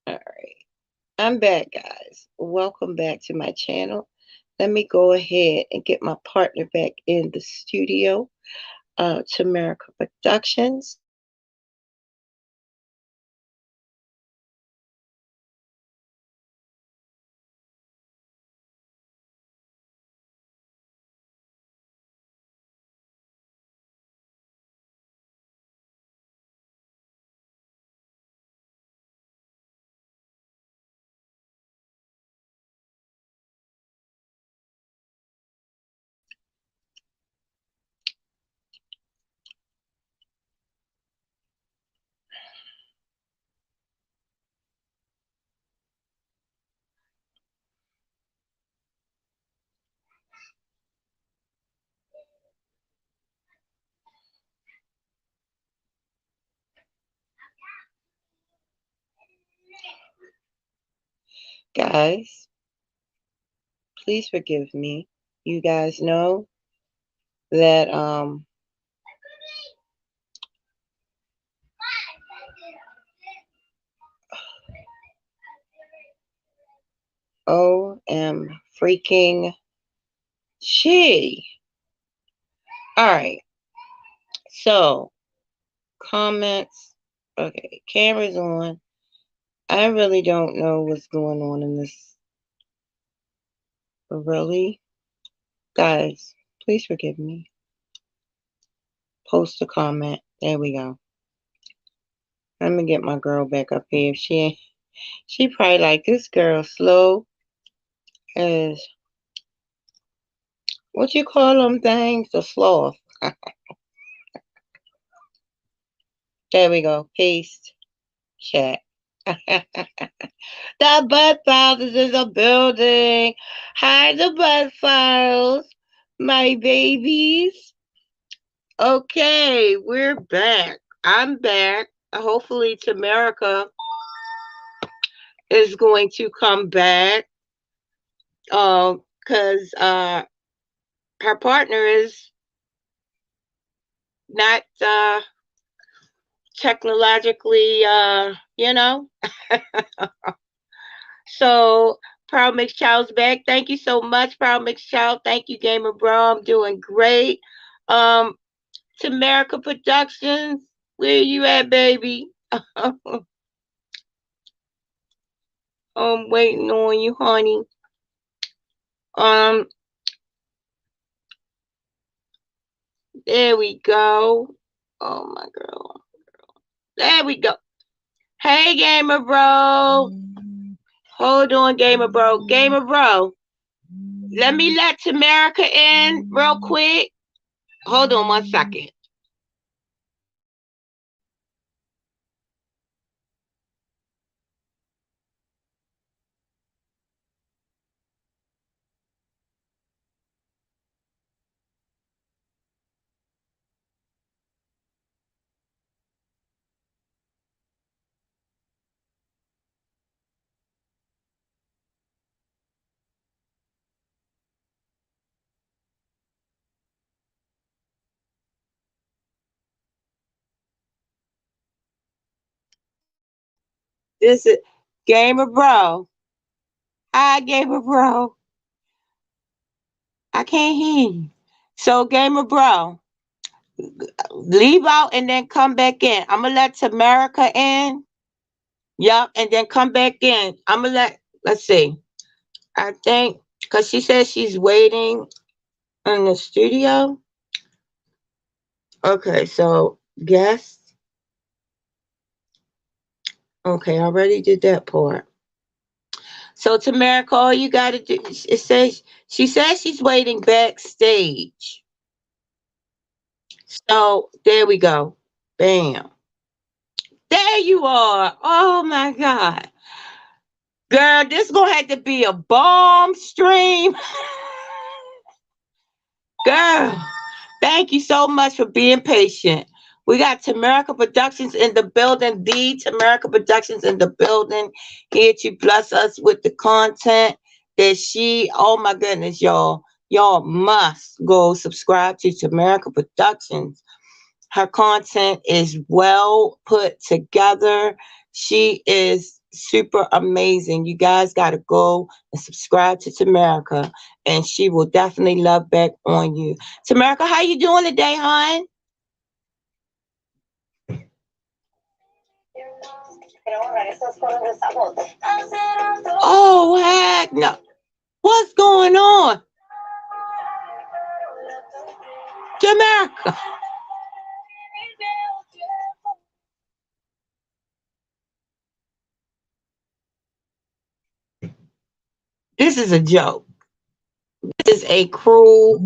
All right. I'm back, guys. Welcome back to my channel. Let me go ahead and get my partner back in the studio, Tamerica Productions. Guys, please forgive me. You guys know that OM freaking she. All right. So, comments. Okay, camera's on. I really don't know what's going on in this. Really? Guys, please forgive me. Post a comment. There we go. I'm gonna get my girl back up here. If she probably like this girl slow as what you call them things? The sloth. There we go. Paste. Chat. The Bud Files is in the building. Hi, the Bud Files, my babies. Okay, we're back. I'm back. Hopefully, Tamerica is going to come back. Because her partner is not technologically, So, Proud Mix Child's back. Thank you so much, Proud Mix Child. Thank you, Gamer Bro. I'm doing great. Um, Tamerica Productions, where you at, baby? I'm waiting on you, honey. Um, there we go. Oh my girl. There we go. Hey, Gamer Bro. Hold on, Gamer Bro. Gamer Bro. Let me let Tamerica in real quick. Hold on 1 second. This is Gamer Bro. Hi, Gamer Bro. I can't hear you. So, Gamer Bro, leave out and then come back in. I'm gonna let Tamerica in. Yep, and then come back in. I'm gonna let's see. I think because she says she's waiting in the studio. Okay, so guest. Okay, I already did that part. So Tamerica, all you gotta do it says she says she's waiting backstage. So there we go. Bam. There you are. Oh my God. Girl, this gonna have to be a bomb stream. Girl, thank you so much for being patient. We got Tamerica Productions in the building, the Tamerica Productions in the building, here to bless us with the content that oh my goodness, y'all. Y'all must go subscribe to Tamerica Productions. Her content is well put together. She is super amazing. You guys got to go and subscribe to Tamerica, and she will definitely love back on you. Tamerica, how you doing today, hon? Oh, heck no. What's going on? Tamerica. This is a joke. This is a cruel.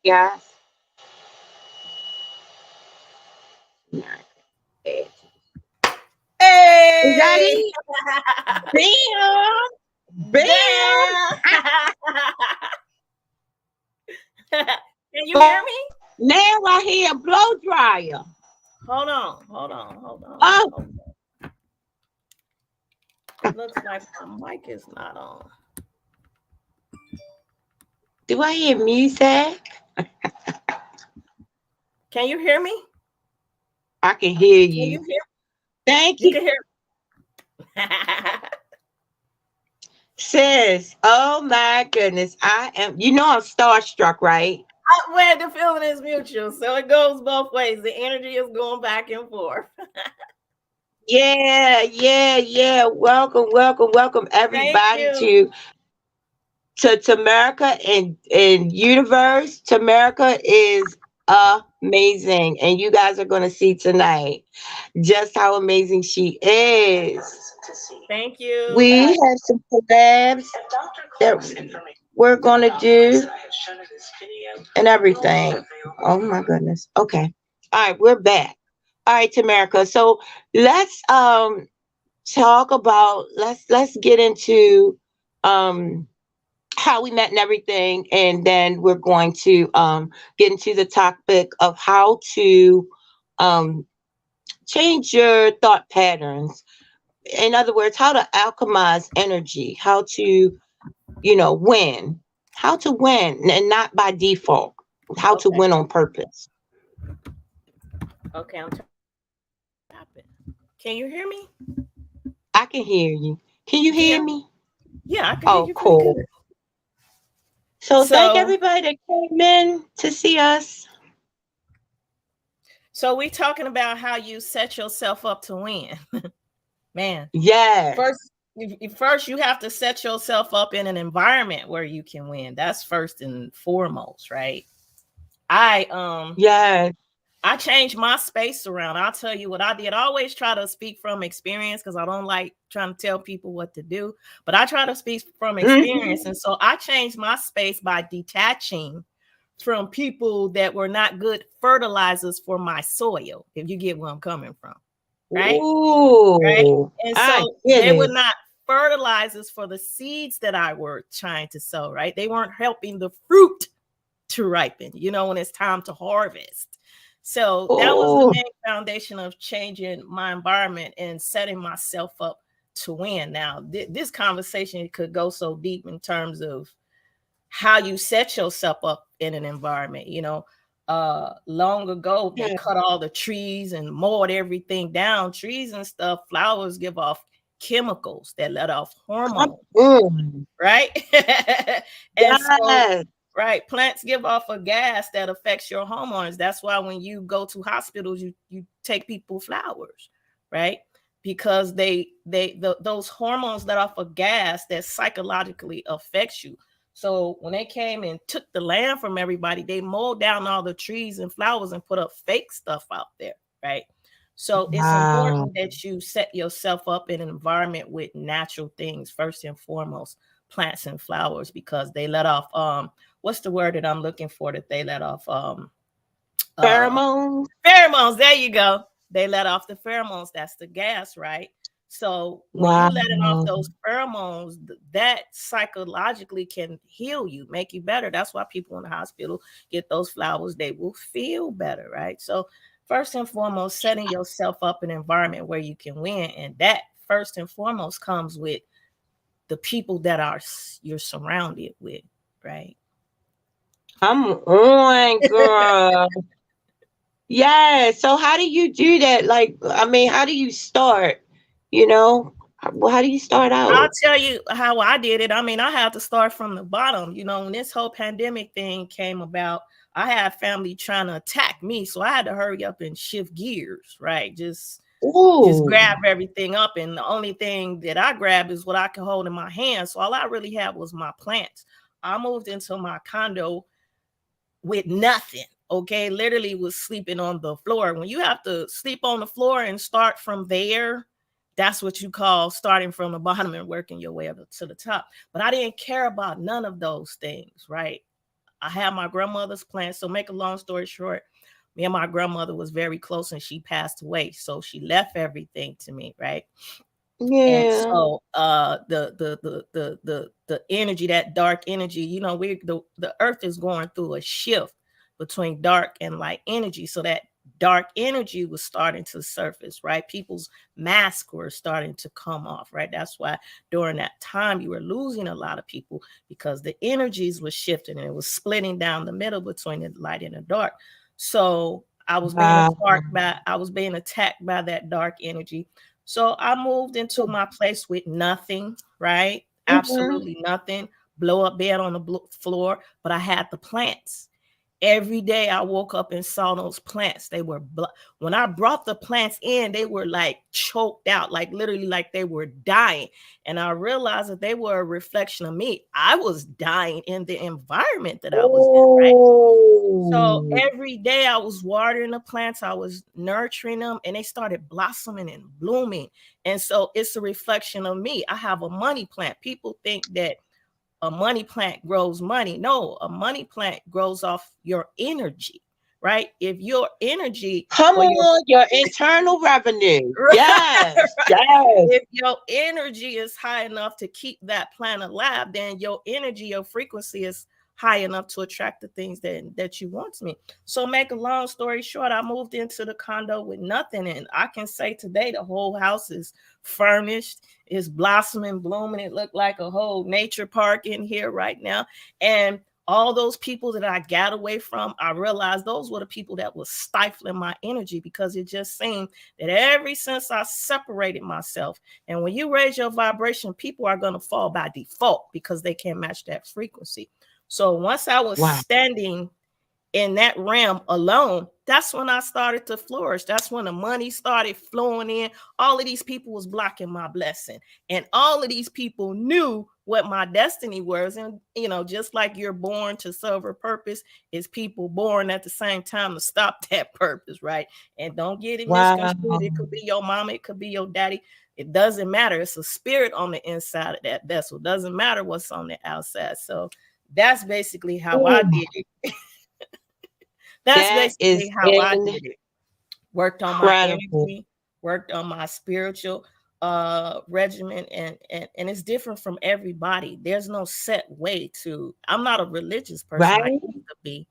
Yes. Is that Hey! it? Bam! Bam! Can you hear me? Now I hear a blow dryer. Hold on. Oh, Looks like my mic is not on. do I hear music? Can you hear me? I can hear Can you. you hear? Thank You you, can hear. sis. Oh my goodness. I'm starstruck, right? Well, the feeling is mutual, so it goes both ways. The energy is going back and forth. Yeah. Welcome Thank everybody you. to Tamerica and Universe. Tamerica is amazing, and you guys are gonna see tonight just how amazing she is. Thank you. We have some collabs that we're gonna do and everything. Oh my goodness. Okay. All right, we're back. All right, Tamerica. So let's talk about let's get into um how we met and everything, and then we're going to get into the topic of how to um change your thought patterns. In other words, how to alchemize energy, how to win, how to win, and not by default, how to Okay. win on purpose. Okay. I'm tapping. Can you hear me? I can hear you. Can you You can hear hear me? me? Yeah, I can hear Oh, you pretty cool. good. So thank So, everybody that came in to see us. we talking about how you set yourself up to win. Man, Yes. first you have to set yourself up in an environment where you can win. That's first and foremost, right? Yes. I changed my space around. I'll tell you what I did. I always try to speak from experience because I don't like trying to tell people what to do, but I try to speak from experience. Mhm. And so I changed my space by detaching from people that were not good fertilizers for my soil, if you get where I'm coming from. Right? Right. Ooh, And I so get they were it. not fertilizers for the seeds that I were trying to sow, right? They weren't helping the fruit to ripen, when it's time to harvest. So that was the Ooh, main foundation of changing my environment and setting myself up to win. Now, this conversation could go so deep in terms of how you set yourself up in an environment. Long ago they yeah. cut all the trees and mowed everything down. Trees and stuff, flowers give off chemicals that let off Come hormones, on. right? And so, Yes. right, plants give off a gas that affects your hormones. That's why when you go to hospitals, you take people flowers, right? Because those hormones let off a gas that psychologically affects you. So when they came and took the land from everybody, they mowed down all the trees and flowers and put up fake stuff out there, right? So it's Wow. important that you set yourself up in an environment with natural things first and foremost, plants and flowers, because they let off what's the word that I'm looking for that they let off uh Pheromones. pheromones. There you go. They let off the pheromones. That's the gas, right? So when you letting off Wow. those pheromones, that psychologically can heal you, make you better. That's why people in the hospital get those flowers. They will feel better, right? So first and foremost, setting yourself up an environment where you can win. And that first and foremost comes with the people that are you're surrounded with, right? Come on, girl. Yeah. So how do you do that? Like, I mean, how do you start? You know, how do you start I'll out? tell you how I did it. I mean, I had to start from the bottom. You know, when this whole pandemic thing came about, I had family trying to attack me. So I had to hurry up and shift gears, right? Just Ooh. grab everything up. And the only thing that I grab is what I can hold in my hand. So all I really had was my plants. I moved into my condo with nothing. Okay. Literally was sleeping on the floor. When you have to sleep on the floor and start from there, that's what you call starting from the bottom and working your way up to the top. But I didn't care about none of those things, right? I had my grandmother's plans. So make a long story short, me and my grandmother was very close and she passed away. So she left everything to me, right? And Yeah. so the energy, that dark energy, you know, the earth is going through a shift between dark and light energy. So that dark energy was starting to surface, right? People's masks were starting to come off, right? That's why during that time you were losing a lot of people, because the energies were shifting and it was splitting down the middle between the light and the dark. So Wow. I was being attacked by that dark energy. So I moved into my place with nothing, right? Mhm. Absolutely nothing. Blow up bed on the floor, but I had the plants. Every day I woke up and saw those plants. They were when I brought the plants in, they were like choked out, like literally like they were dying. And I realized that they were a reflection of me. I was dying in the environment that I was in, right? So Oh. every day I was watering the plants, I was nurturing them, and they started blossoming and blooming. And so it's a reflection of me. I have a money plant. People think that a money plant grows money. No, a money plant grows off your energy, right? If your energy Come or your on, your internal revenue. right, Yes. Yes. if your energy is high enough to keep that plant alive, then your energy, your frequency is high enough to attract the things that you want to me. So make a long story short, I moved into the condo with nothing. And I can say today the whole house is furnished, is blossoming, blooming. It looked like a whole nature park in here right now. And all those people that I got away from, I realized those were the people that was stifling my energy, because it just seemed that ever since I separated myself, and when you raise your vibration, people are going to fall by default because they can't match that frequency. So once I was Wow. standing in that realm alone, that's when I started to flourish. That's when the money started flowing in. All of these people was blocking my blessing, and all of these people knew what my destiny was. And you know, just like you're born to serve a purpose, is people born at the same time to stop that purpose, right? And don't get it misconstrued. It Wow. could be your mama, it could be your daddy. It doesn't matter. It's a spirit on the inside of that vessel. It doesn't matter what's on the outside. So that's basically how I Ooh, did it. That's that basically is how I did it. Worked on my incredible. energy, worked on my spiritual regimen, and it's different from everybody. There's no set way to. I'm not a religious person. I Right? used to be,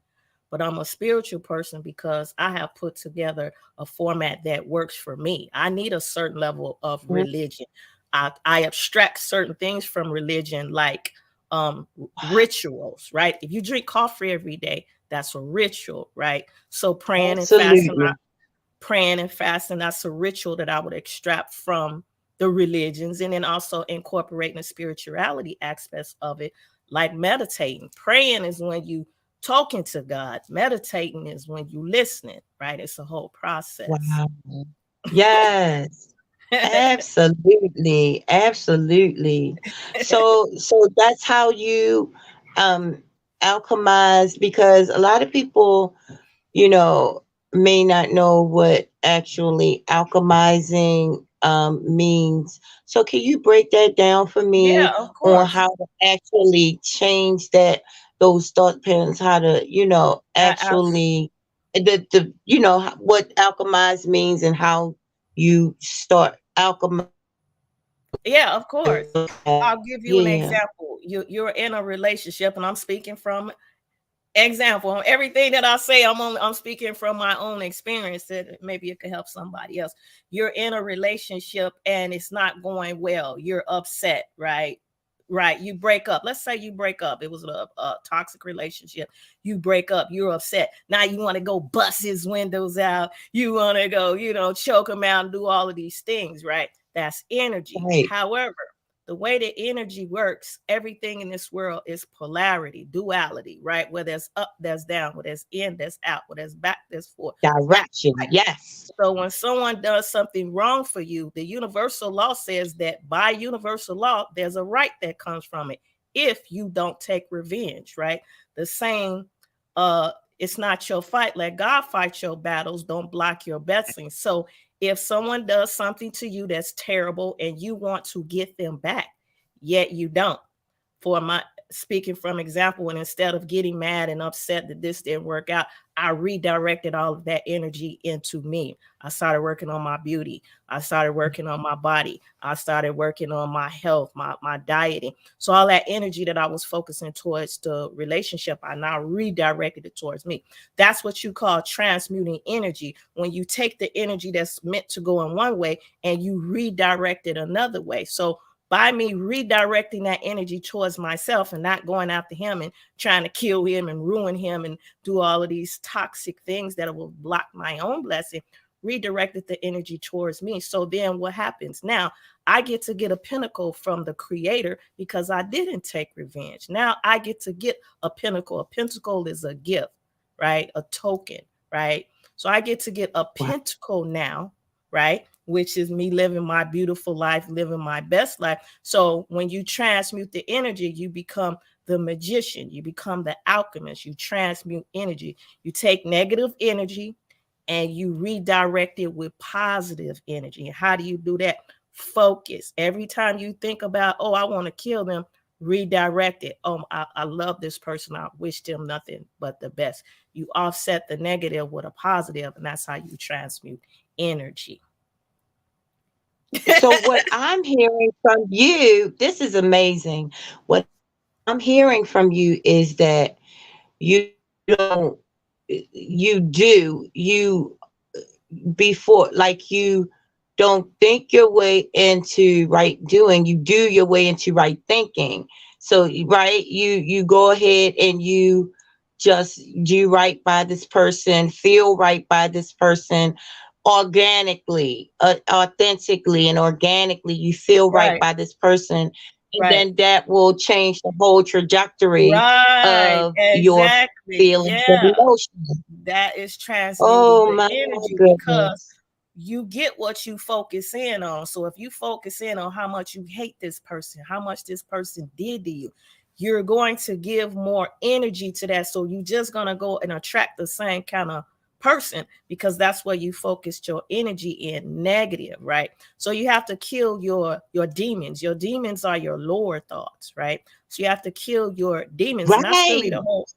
but I'm a spiritual person because I have put together a format that works for me. I need a certain level of Mm. religion. I abstract certain things from religion, like rituals, right? If you drink coffee every day, that's a ritual, right? So Absolutely. praying and fasting, that's a ritual that I would extract from the religions, and then also incorporating the spirituality aspects of it, like meditating. Praying is when you talking to God. Meditating is when you listening, right? It's a whole process. Wow. Yes. Absolutely. Absolutely. So that's how you um alchemize, because a lot of people, you know, may not know what actually alchemizing means. So can you break that down for Yeah, me of on course. how to actually change that, those thought patterns, how to, I, actually the what alchemize means and how you start alchemizing Yeah, of course. I'll give you an Yeah. example. You're in a relationship, and I'm speaking from example. Everything that I say, I'm speaking from my own experience. That maybe it could help somebody else. You're in a relationship and it's not going well. You're upset, right? Right. You break up. Let's say you break up. It was a toxic relationship. You break up. You're upset. Now you want to go bust his windows out. You want to go, choke him out and do all of these things, right? That's energy. Right. However, the way that energy works, everything in this world is polarity, duality, right? Where there's up, there's down, where there's in, there's out, where there's back, there's forth. Direction. Yes. So when someone does something wrong for you, the universal law says that by universal law, there's a right that comes from it if you don't take revenge, right? The same, it's not your fight. Let God fight your battles. Don't block your blessings. So if someone does something to you that's terrible and you want to get them back, yet you don't, for my speaking from example, and instead of getting mad and upset that this didn't work out, I redirected all of that energy into me. I started working on my beauty. I started working on my body. I started working on my health, my dieting. So all that energy that I was focusing towards the relationship, I now redirected it towards me. That's what you call transmuting energy. When you take the energy that's meant to go in one way and you redirect it another way. So by me redirecting that energy towards myself and not going after him and trying to kill him and ruin him and do all of these toxic things that will block my own blessing, redirected the energy towards me. So then what happens? Now I get to get a pinnacle from the creator because I didn't take revenge. Now I get to get a pinnacle. A pentacle is a gift, right? A token, right? So I get to get a pentacle now, right? Which is me living my beautiful life, living my best life. So when you transmute the energy, you become the magician, you become the alchemist, you transmute energy. You take negative energy and you redirect it with positive energy. And how do you do that? Focus. Every time you think about, oh, I want to kill them, redirect it. Oh, I love this person. I wish them nothing but the best. You offset the negative with a positive, and that's how you transmute energy. So what I'm hearing from you, this is amazing. What I'm hearing from you is that you don't, you before, like, you don't think your way into right doing, you do your way into right thinking. So right, you go ahead and you just do right by this person, feel right by this person, organically, authentically and organically, you feel right Right, by this person, and right. then that will change the whole trajectory Right, of your exactly. feelings and Yeah, emotions. that is transmuting Oh the my energy because goodness. you get what you focus in on. So if you focus in on how much you hate this person, how much this person did to you, you're going to give more energy to that. So you're just going to go and attract the same kind of person because that's where you focused your energy in negative, right? So you have to kill your demons. Your demons are your lower thoughts, right? So you have to kill your demons, and that's really Right. the whole,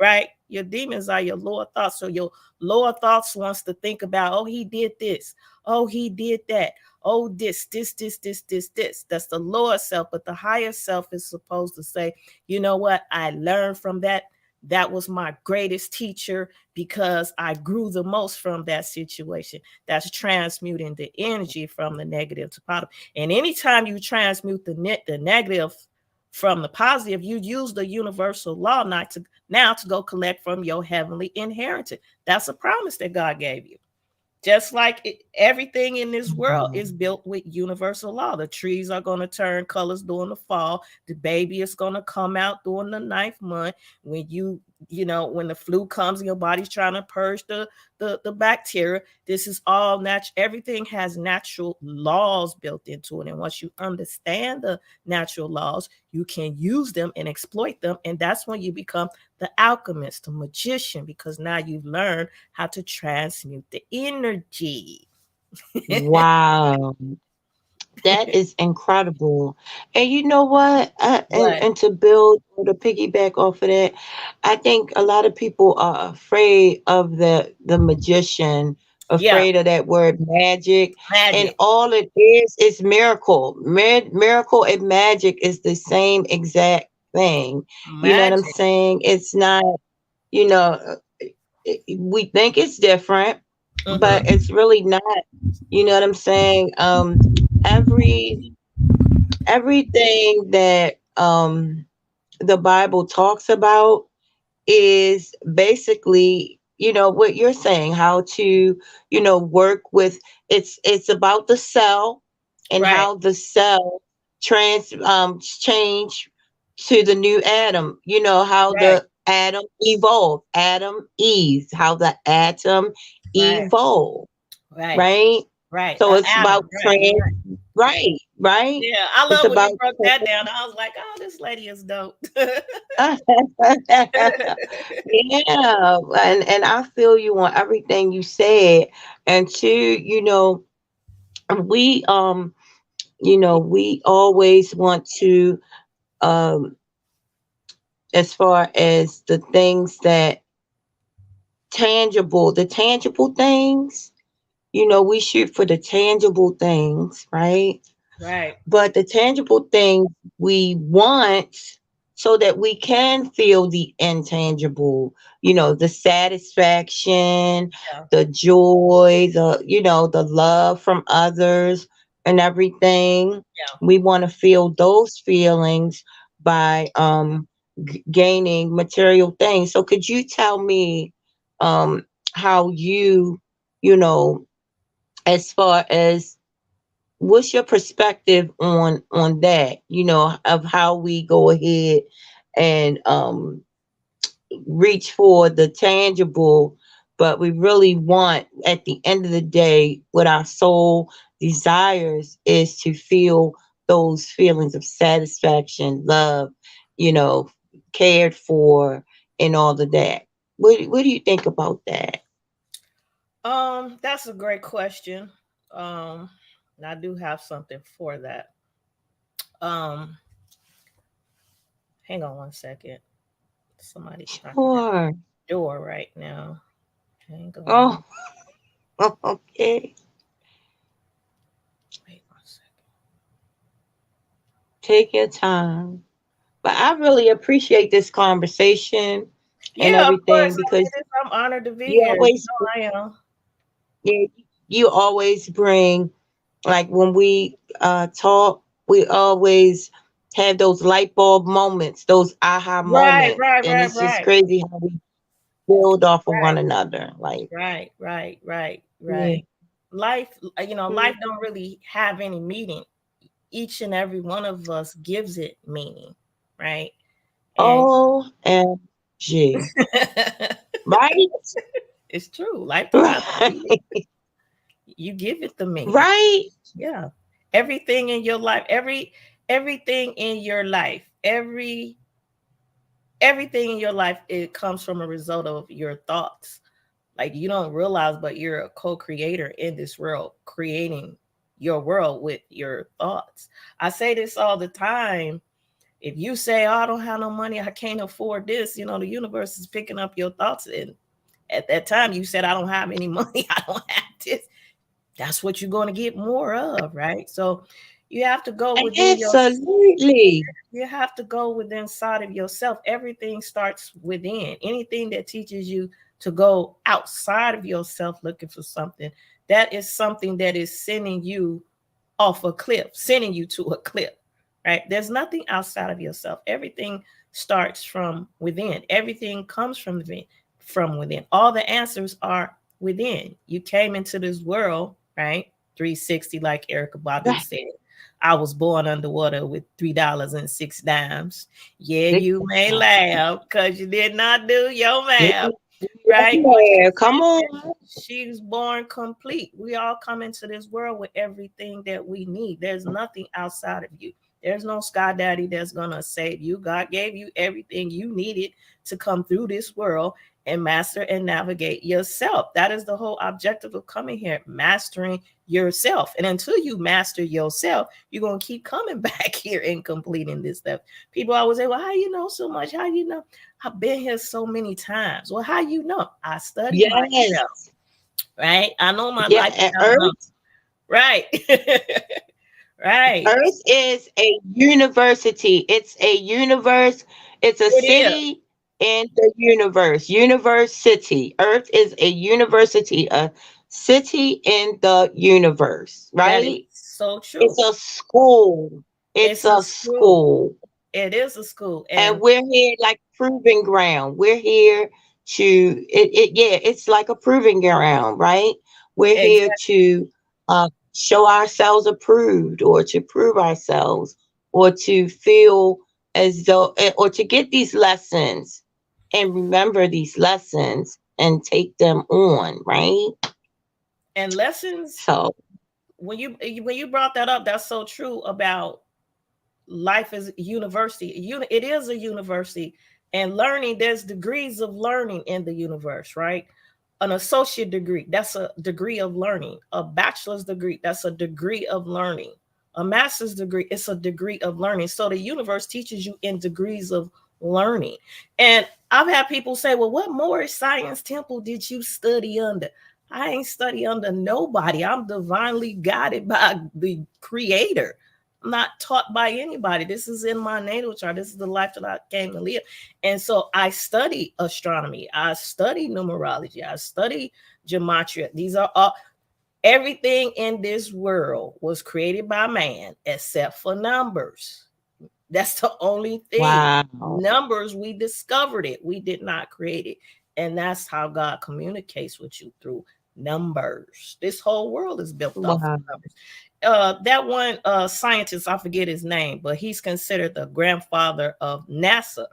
right? Your demons are your lower thoughts. So your lower thoughts wants to think about, oh, he did this, oh, he did that, oh, this. That's the lower self. But the higher self is supposed to say, you know what? I learned from that. That was my greatest teacher because I grew the most from that situation. That's transmuting the energy from the negative to positive. And anytime you transmute the negative from the positive, you use the universal law not to now to go collect from your heavenly inheritance. That's a promise that God gave you. Just like everything in this world is built with universal law. The trees are going to turn colors during the fall. The baby is going to come out during the 9th month. When when the flu comes and your body's trying to purge the bacteria, this is all natural. Everything has natural laws built into it. And once you understand the natural laws, you can use them and exploit them. And that's when you become the alchemist, the magician, because now you've learned how to transmute the energy. Wow. That is incredible. And you know what? And What? to build or to piggyback off of that, I think a lot of people are afraid of the magician Yeah, afraid of that word magic. And magic, all it is miracle. Miracle and magic is the same exact thing. You know what I'm magic. saying? It's not, you know, we think it's different, but Mm-hmm. it's really not. You know what I'm saying? Every everything that the Bible talks about is basically, what you're saying, how to, work with, it's about the cell and Right, how the cell change to the new atom, how right, the atom evolved, Adam Eve, how the atom right, evolved, right, right? right. So it's about Adam, right, you're right. right. Yeah, I It's love when you about broke that down. I was like, oh, this lady is dope. yeah, and I feel you on everything you said. And two, we we always want to, um as far as the tangible things, we shoot for the tangible things, right? Right. But the tangible things we want, so that we can feel the intangible, the satisfaction, Yeah. the joy, the love from others and everything. Yeah. We want to feel those feelings by gaining material things. So could you tell me um how you know as far as, what's your perspective on that, of how we go ahead and reach for the tangible, but we really want, at the end of the day, what our soul desires is to feel those feelings of satisfaction, love, you know cared for, and all of that. What do you think about that? That's a great question. Um, and I do have something for that. Um, hang on one second. Somebody's knocking at Sure. the door right now. Hang on. Oh, okay. Wait one second. Take your time. But I really appreciate this conversation and Yeah, of course. everything, because I'm honored to be you here. You always know I am. you, you always bring, like, when we talk, we always have those light bulb moments, those aha Right, moments, right, and right, it's just right, crazy how we build off of one right, another. Like, right, right, right, yeah. right. Life, Mm. life don't really have any meaning. Each and every one of us gives it meaning, right? And OMG. Right? it's true. Life don't have no meaning. Right. You give it the meaning. Right. Yeah. Everything in your life, everything in your life, everything in your life, it comes from a result of your thoughts. Like you don't realize, but you're a co-creator in this world, creating your world with your thoughts. I say this all the time. If you say, oh, I don't have no money, I can't afford this, the universe is picking up your thoughts. And at that time you said, I don't have any money, I don't have this. That's what you're going to get more of, right? So you have to go within your, Absolutely. you have to go within inside of yourself. Everything starts within. Anything that teaches you to go outside of yourself looking for something, that is something that is sending you off a cliff, sending you to a cliff, right? There's nothing outside of yourself. Everything starts from within. Everything comes from within. From within. All the answers are within. You came into this world, right? 360, like Erica Badu Right. said. I was born underwater with $3.06. Yeah, you may Exactly. laugh because you did not do your math, You right? But there. Come on. she was born complete. We all come into this world with everything that we need. There's nothing outside of you. There's no sky daddy that's gonna save you. God gave you everything you needed to come through this world and master and navigate yourself. That is the whole objective of coming here, mastering yourself. And until you master yourself, you're gonna keep coming back here and completing this stuff. People always say, well, how you know so much? How you know? I've been here so many times. Well, how you know? I study myself. Yes. right? I know my Yeah, life and have numbers. Earth, Right. Right. Earth is a university. It's a universe. It's a It is. city in the universe. University. Earth is a university, a city in the universe, That is right? so It's true. a school. It's It's a a school. school. It is a school. And And we're here like proving ground. We're here to yeah, it's like a proving ground, right? We're here exactly. to show ourselves approved, or to prove ourselves, or to feel as though, or to get these lessons and remember these lessons and take them on, right? And lessons, So when you brought that up, that's so true about life as a university. It is a university, and learning, there's degrees of learning in the universe, right? An associate degree, that's a degree of learning. A bachelor's degree, that's a degree of learning. A master's degree, it's a degree of learning. So the universe teaches you in degrees of learning. And I've had people say, well, what Moorish science temple did you study under? I ain't study under nobody. I'm divinely guided by the creator. I'm not taught by anybody. This is in my natal chart. This is the life that I came to live. And so I study astronomy. I study numerology. I study gematria. These are all, everything in this world was created by man except for numbers. That's the only thing. wow, Numbers, we discovered it. We did not create it. And that's how God communicates with you, through numbers. This whole world is built off of wow, numbers. That one scientist, I forget his name, but he's considered the grandfather of NASA.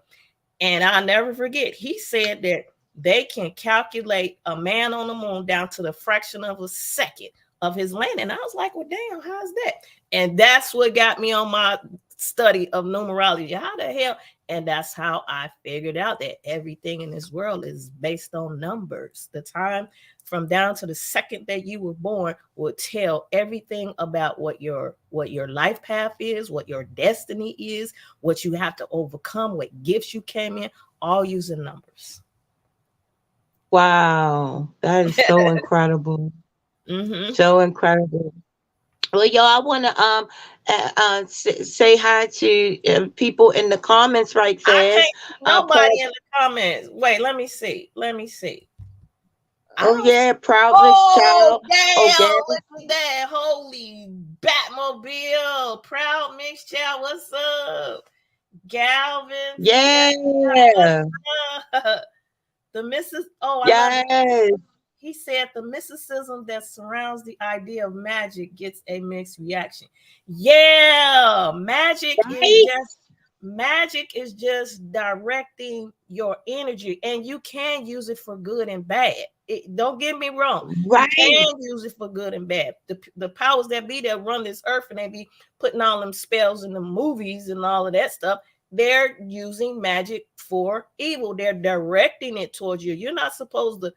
And I'll never forget, he said that they can calculate a man on the moon down to the fraction of a second of his landing. And I was like, well, damn, how's that? And that's what got me on my study of numerology. How the hell? And that's how I figured out that everything in this world is based on numbers. The time from down to the second that you were born will tell everything about what your life path is, what your destiny is, what you have to overcome, what gifts you came in, all using numbers. wow. That is so incredible. Mm-hmm. So incredible. Well, y'all, I want to say hi to people in the comments right I can't fast. see Paul, nobody in the comments. Wait, let me see. Let me see. I oh don't. yeah, Proudness Oh, Child. Oh, damn. Gavin. Look at that. Holy Batmobile. Proud Mix Child. What's up? Galvin. Yeah, What's up? The Mrs. Oh, I love it. yes, He said the mysticism that surrounds the idea of magic gets a mixed reaction. Yeah, right, magic is just directing your energy, and you can use it for good and bad. Don't get me wrong, you right. can use it for good and bad. The powers that be that run this earth, and they be putting all them spells in the movies and all of that stuff, they're using magic for evil. They're directing it towards you. You're not supposed to.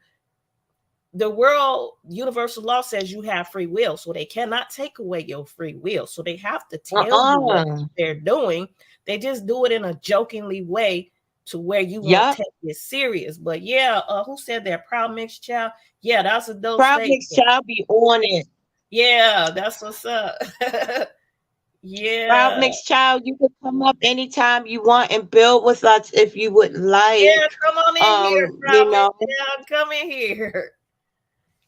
The world universal law says you have free will, so they cannot take away your free will. So they have to tell you what Uh-uh. they're doing. They just do it in a jokingly way to where you won't Yup. take it serious. But yeah, who said that? Proud Mixed Child. Yeah, that's a dope Proudness statement. Child be on it. Yeah, that's what's up. Proud Yeah, Mix Child, you can come up anytime you want and build with us if you would yeah, like. come on in here, You Proud Mixed know, Child. Come in here.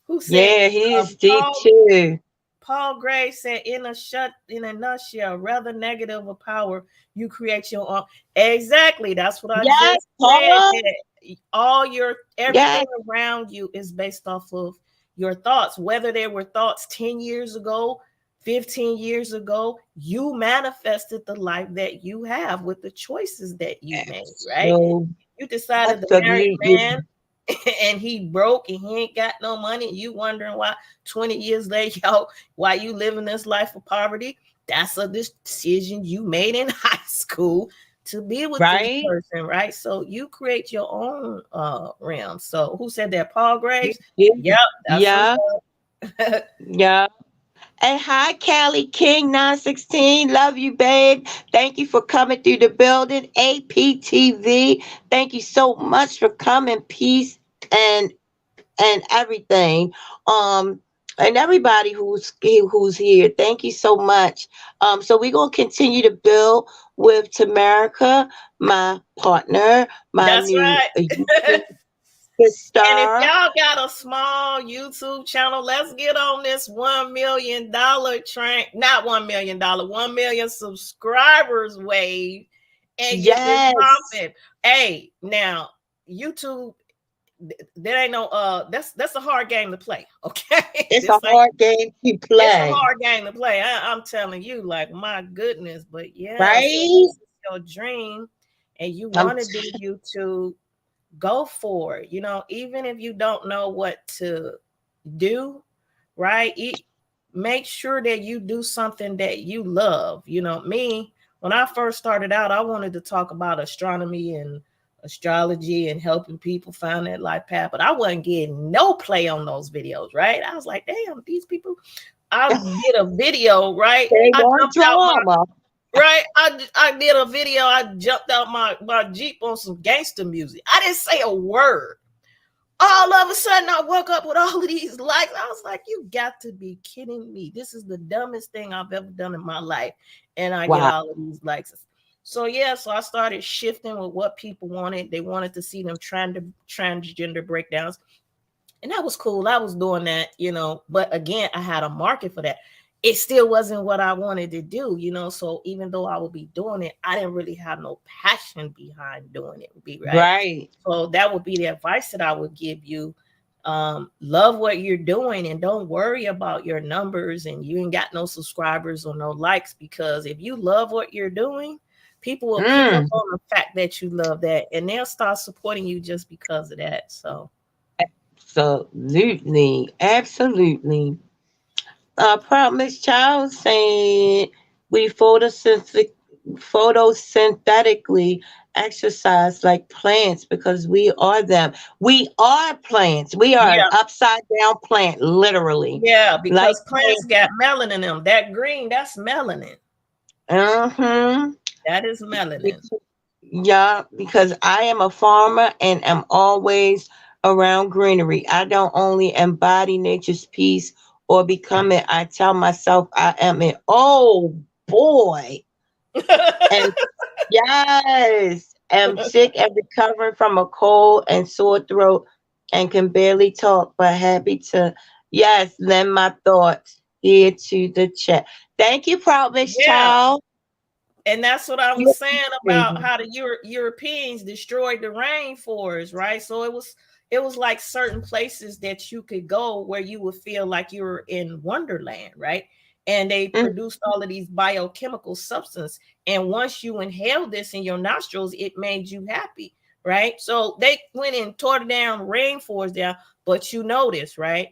Who said yeah, he is deep Paul too. Paul Gray said, in a nutshell, rather negative a power, you create your own. Exactly. That's what I Yes, just said. Paul. That everything Yes. around you is based off of your thoughts. Whether they were thoughts 10 years ago, 15 years ago, you manifested the life that you have with the choices that you made, right? So You decided to marry a absolutely man and he broke and he ain't got no money. You wondering why 20 years later, why you living this life of poverty? That's a decision you made in high school to be with this right. person, right? So you create your own realm. So who said that? Paul You Graves? did. Yep, that's what's Yeah, up. yeah. And hi, Callie King 916. Love you, babe. Thank you for coming through the building. APTV. Thank you so much for coming. Peace and and everything. And everybody who's here, thank you so much. So we're gonna continue to build with Tamarica, my partner, my That's new right. YouTube And if sister. y'all got a small YouTube channel, let's get on this $1 million train. Not $1 million, 1 million subscribers wave and get this Yes, popping. Hey, now YouTube, there ain't no that's a hard game to play. Okay. it's a This ain't hard game to it's a play, hard game to play. I'm telling you, like my goodness. But yeah, so if right? this is your dream and you I'm want to do YouTube, go for it. You know, even if you don't know what to do, right? Make sure that you do something that you love. You know, me, when I first started out, I wanted to talk about astronomy and astrology and helping people find that life path, but I wasn't getting no play on those videos, right? I was like, damn, these people. I did a video, right? they I want jumped out my drama. Right, I did a video. I jumped out my Jeep on some gangster music. I didn't say a word. All of a sudden, I woke up with all of these likes. I was like, "You got to be kidding me! This is the dumbest thing I've ever done in my life." And I get Wow. all of these likes. So yeah, so I started shifting with what people wanted. They wanted to see them transgender breakdowns, and that was cool. I was doing that, you know, but again, I had a market for that. It still wasn't what I wanted to do, you know. So even though I would be doing it, I didn't really have no passion behind doing it, would be right. Right. So that would be the advice that I would give you. Love what you're doing and don't worry about your numbers and you ain't got no subscribers or no likes, because if you love what you're doing, people will pick up Mm, on the fact that you love that and they'll start supporting you just because of that. So absolutely. Absolutely. Proud Miss Child saying we photosynthetically exercise like plants because we are them. We are plants. We are an yeah. upside down plant, literally. Yeah, Like because plants got melanin in them. That green, that's melanin. uh-huh. That is melanin. Yeah, because I am a farmer and am always around greenery. I don't only embody nature's peace or become it. I tell myself I am it. Oh boy. And yes, am sick and recovering from a cold and sore throat and can barely talk, but happy to, yes, lend my thoughts here to the chat. Thank you, Proud Miss Yeah. Child. And that's what I You was saying about how the Europeans destroyed the rainforest, right? So it was like certain places that you could go where you would feel like you were in Wonderland, right? And they mm, produced all of these biochemical substance. And once you inhaled this in your nostrils, it made you happy, right? So they went and tore down rainforest down, but you notice, right?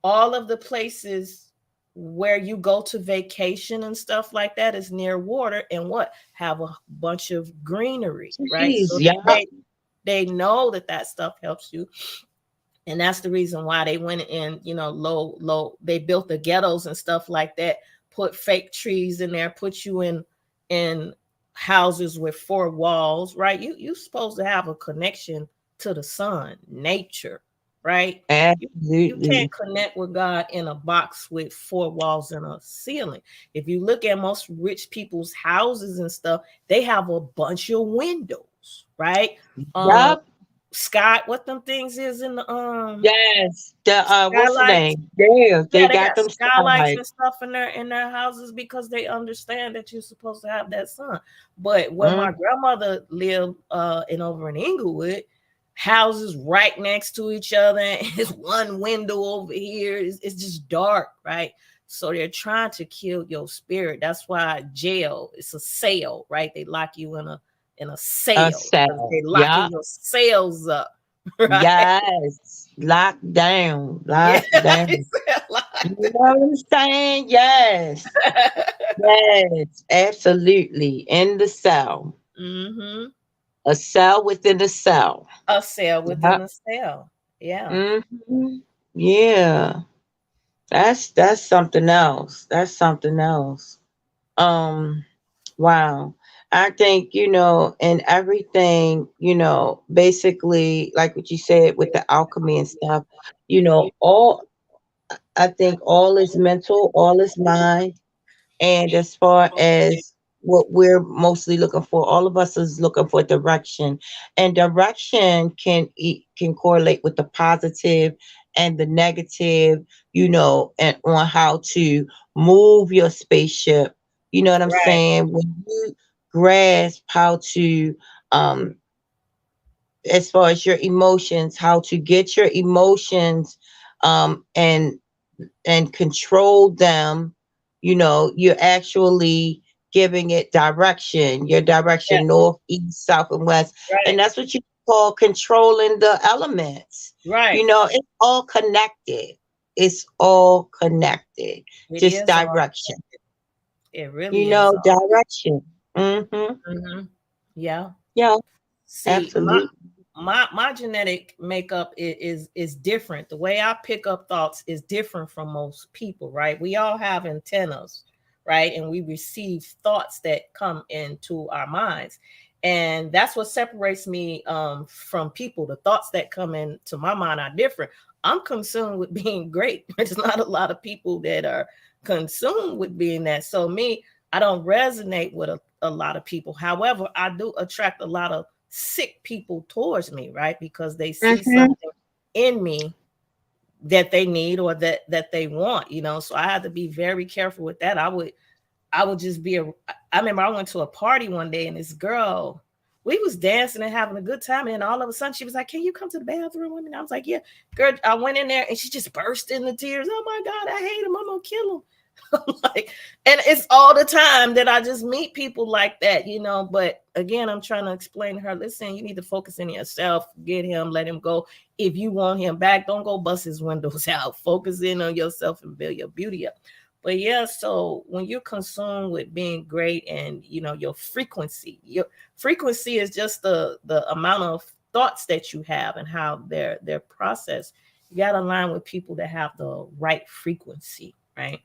All of the places where you go to vacation and stuff like that is near water and what have a bunch of greenery, right? Jeez, So yeah. they know that that stuff helps you, and that's the reason why they went in, you know, low they built the ghettos and stuff like that, put fake trees in there, put you in houses with four walls, right? You supposed to have a connection to the sun, nature, right? You can't Absolutely. connect with God in a box with four walls and a ceiling. If you look at most rich people's houses and stuff, they have a bunch of windows, right? um Yup. Sky, what them things is in the Yes. The what's the skylights. name? Yeah, they Yeah, they got got them skylights skylights. and stuff in their houses because they understand that you're supposed to have that sun. But where Mm, my grandmother lived over in Inglewood, houses right next to each other, and it's one window over here. It's just dark, right? So they're trying to kill your spirit. That's why jail, it's a cell, right? They lock you in a a cell because cell. they locking Yup. your cells up, right? Yes. Locked down. Yeah, Locked down. it's You locked. know what I'm saying? Yes. Yes. Absolutely. In the cell. hmm A cell within a cell. A cell within Yep. a cell. Yeah. Hmm. Yeah. That's something else. That's something else. Um, wow. I think, and everything, basically, like what you said with the alchemy and stuff, all, I think all is mental, all is mind. And as far as what we're mostly looking for, all of us is looking for direction. And direction can correlate with the positive and the negative, and on how to move your spaceship. You know what I'm Right. saying? When you grasp how to as far as your emotions, how to get your emotions and control them, you're actually giving it direction, your Yeah. direction, north, east, south, and west. And Right. that's what you call controlling the elements. Right. It's all connected. It's all connected. It Just is all. direction. It really is all. Direction. Mm-hmm. Mhm. Yeah. Yeah, See, absolutely. my genetic makeup is different. The way I pick up thoughts is different from most people, right? We all have antennas, right? And we receive thoughts that come into our minds. And that's what separates me from people. The thoughts that come into my mind are different. I'm consumed with being great. There's not a lot of people that are consumed with being that. So me, I don't resonate with a lot of people. However, I do attract a lot of sick people towards me, right? Because they see Mm-hmm. something in me that they need or that they want, So I had to be very careful with that. I would just be I remember I went to a party one day and this girl, we was dancing and having a good time, and all of a sudden she was like, "Can you come to the bathroom with me?" And I was like, "Yeah." Girl, I went in there and she just burst into tears. "Oh my God, I hate him. I'm gonna kill him." Like, and it's all the time that I just meet people like that, But again, I'm trying to explain to her, listen, you need to focus in yourself, get him, let him go. If you want him back, don't go bust his windows out. Focus in on yourself and build your beauty up. But yeah, so when you're consumed with being great and your frequency is just the amount of thoughts that you have and how they're processed. You got to align with people that have the right frequency, right?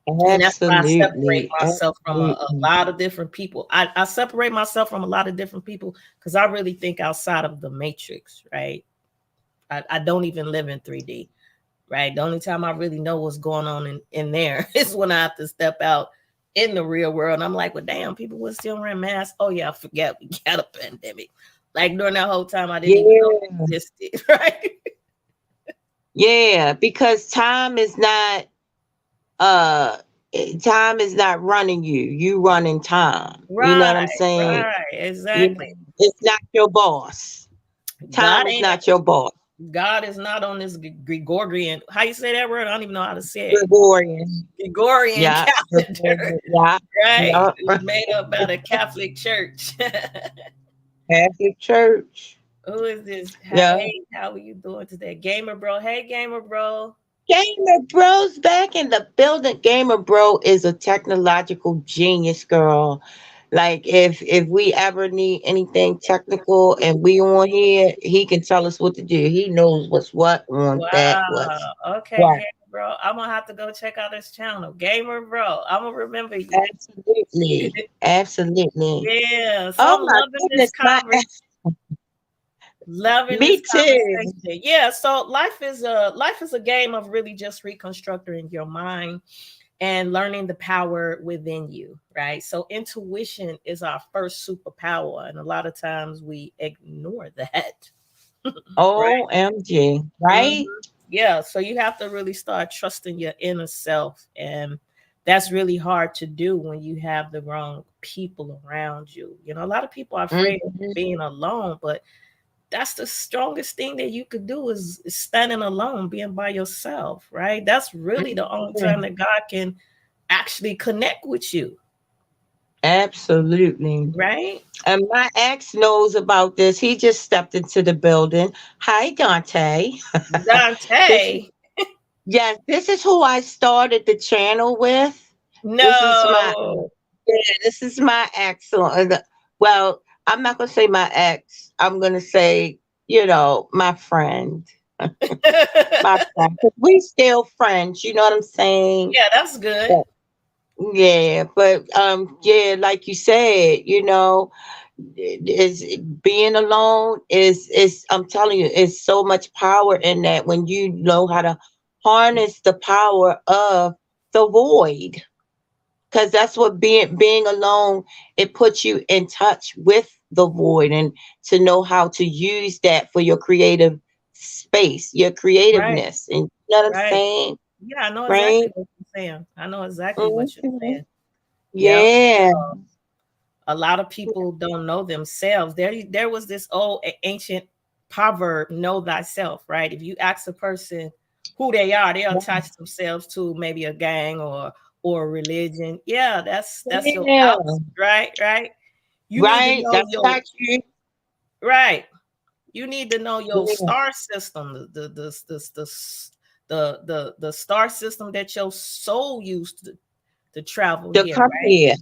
And that's why I separate Absolutely. myself from a Absolutely. lot of different people. I separate myself from a lot of different people because I really think outside of the matrix, right? I don't even live in 3D, right? The only time I really know what's going on in there is when I have to step out in the real world. And I'm like, well, damn, people were still wearing masks. Oh, yeah, I forget we got a pandemic. Like during that whole time, I didn't even know it Yeah. existed, right? Yeah, because uh time is not running you. You running time. You know what I'm Right, saying? right, You know, exactly. it's not your boss. God Time is ain't not your boss. God is not on this Gregorian. How you say that word? I don't even know how to say it. Gregorian. Gregorian Yeah. calendar, Yeah. right? Yeah. It was made up by the Catholic Church. Catholic Church. Who is this? Yeah. Hey, how are you doing today? Gamer bro. Hey, gamer bro. Gamer Bro's back in the building. Gamer Bro is a technological genius, girl. Like if we ever need anything technical and we on here, he can tell us what to do. He knows what's what on that what's Wow. Okay, what. gamer bro. I'm gonna have to go check out this channel. Gamer bro. I'm gonna remember you. Absolutely. Absolutely. Yeah. So Oh I'm my loving this goodness, my conversation. Loving this me too. conversation. Yeah, so life is a game of really just reconstructing your mind and learning the power within you, right? So intuition is our first superpower, and a lot of times we ignore that, right? OMG. Mhm. Right? Yeah, so you have to really start trusting your inner self, and that's really hard to do when you have the wrong people around you. A lot of people are afraid of Mhm. being alone, but that's the strongest thing that you could do is standing alone, being by yourself, right? That's really the only time Mhm. that God can actually connect with you, Absolutely. right? And my ex knows about this. He just stepped into the building. Hi, Dante. This is Dante, yes, this is who I started the channel with. This is my no. this is my ex. Well, I'm not gonna say my ex. I'm gonna say, my friend. My friend. 'Cause we still friends, you know what I'm saying? Yeah, that's good. Yeah. Yeah, but yeah, like you said, is being alone is I'm telling you, it's so much power in that when you know how to harness the power of the void, because that's what being alone, it puts you in touch with the void, and to know how to use that for your creative space, your Right, creativeness, and you know what I'm right. saying, Yeah, I know right? exactly what you're saying. I know exactly what you're Mhm. saying. Yep. Yeah. A lot of people don't know themselves. There was this old ancient proverb, know thyself, right? If you ask a person who they are, they'll attach themselves to maybe a gang or a religion. Yeah, that's your Yeah, house, right? Right. You need to right. know That's your not you. right. You need to know your Yeah. star system, the star system that your soul used to travel To here, come right? here.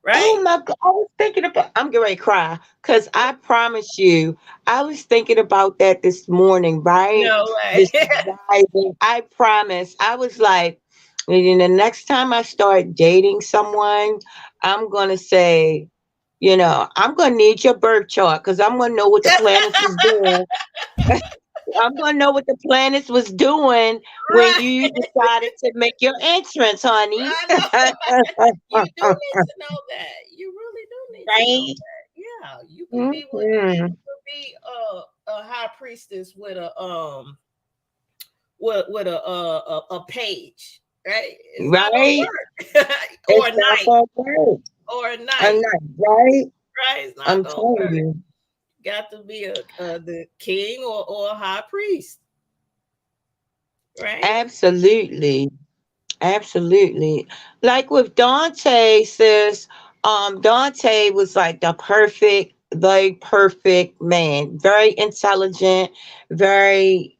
Right? Oh my God. I was thinking about, I'm getting ready to cry because I promise you, I was thinking about that this morning, right? No way. This rising. I promise. I was like, and then the next time I start dating someone, I'm going to say, I'm going to need your birth chart because I'm going to know what the planets was doing. I'm gonna know what the planets was doing when Right. you decided to make your entrance, honey. I know. You do need to know that. You really do need to know Right? that. Yeah, you could be with Hmm. you could be a high priestess with a page, right? It's not Right? gonna work. Or It's a not knight, gonna work. or a I'm knight, not right. right? It's not I'm gonna telling work. you. Got to be the king or a high priest, right? Absolutely. Absolutely. Like with Dante, sis, Dante was like the perfect, very perfect man. Very intelligent, very,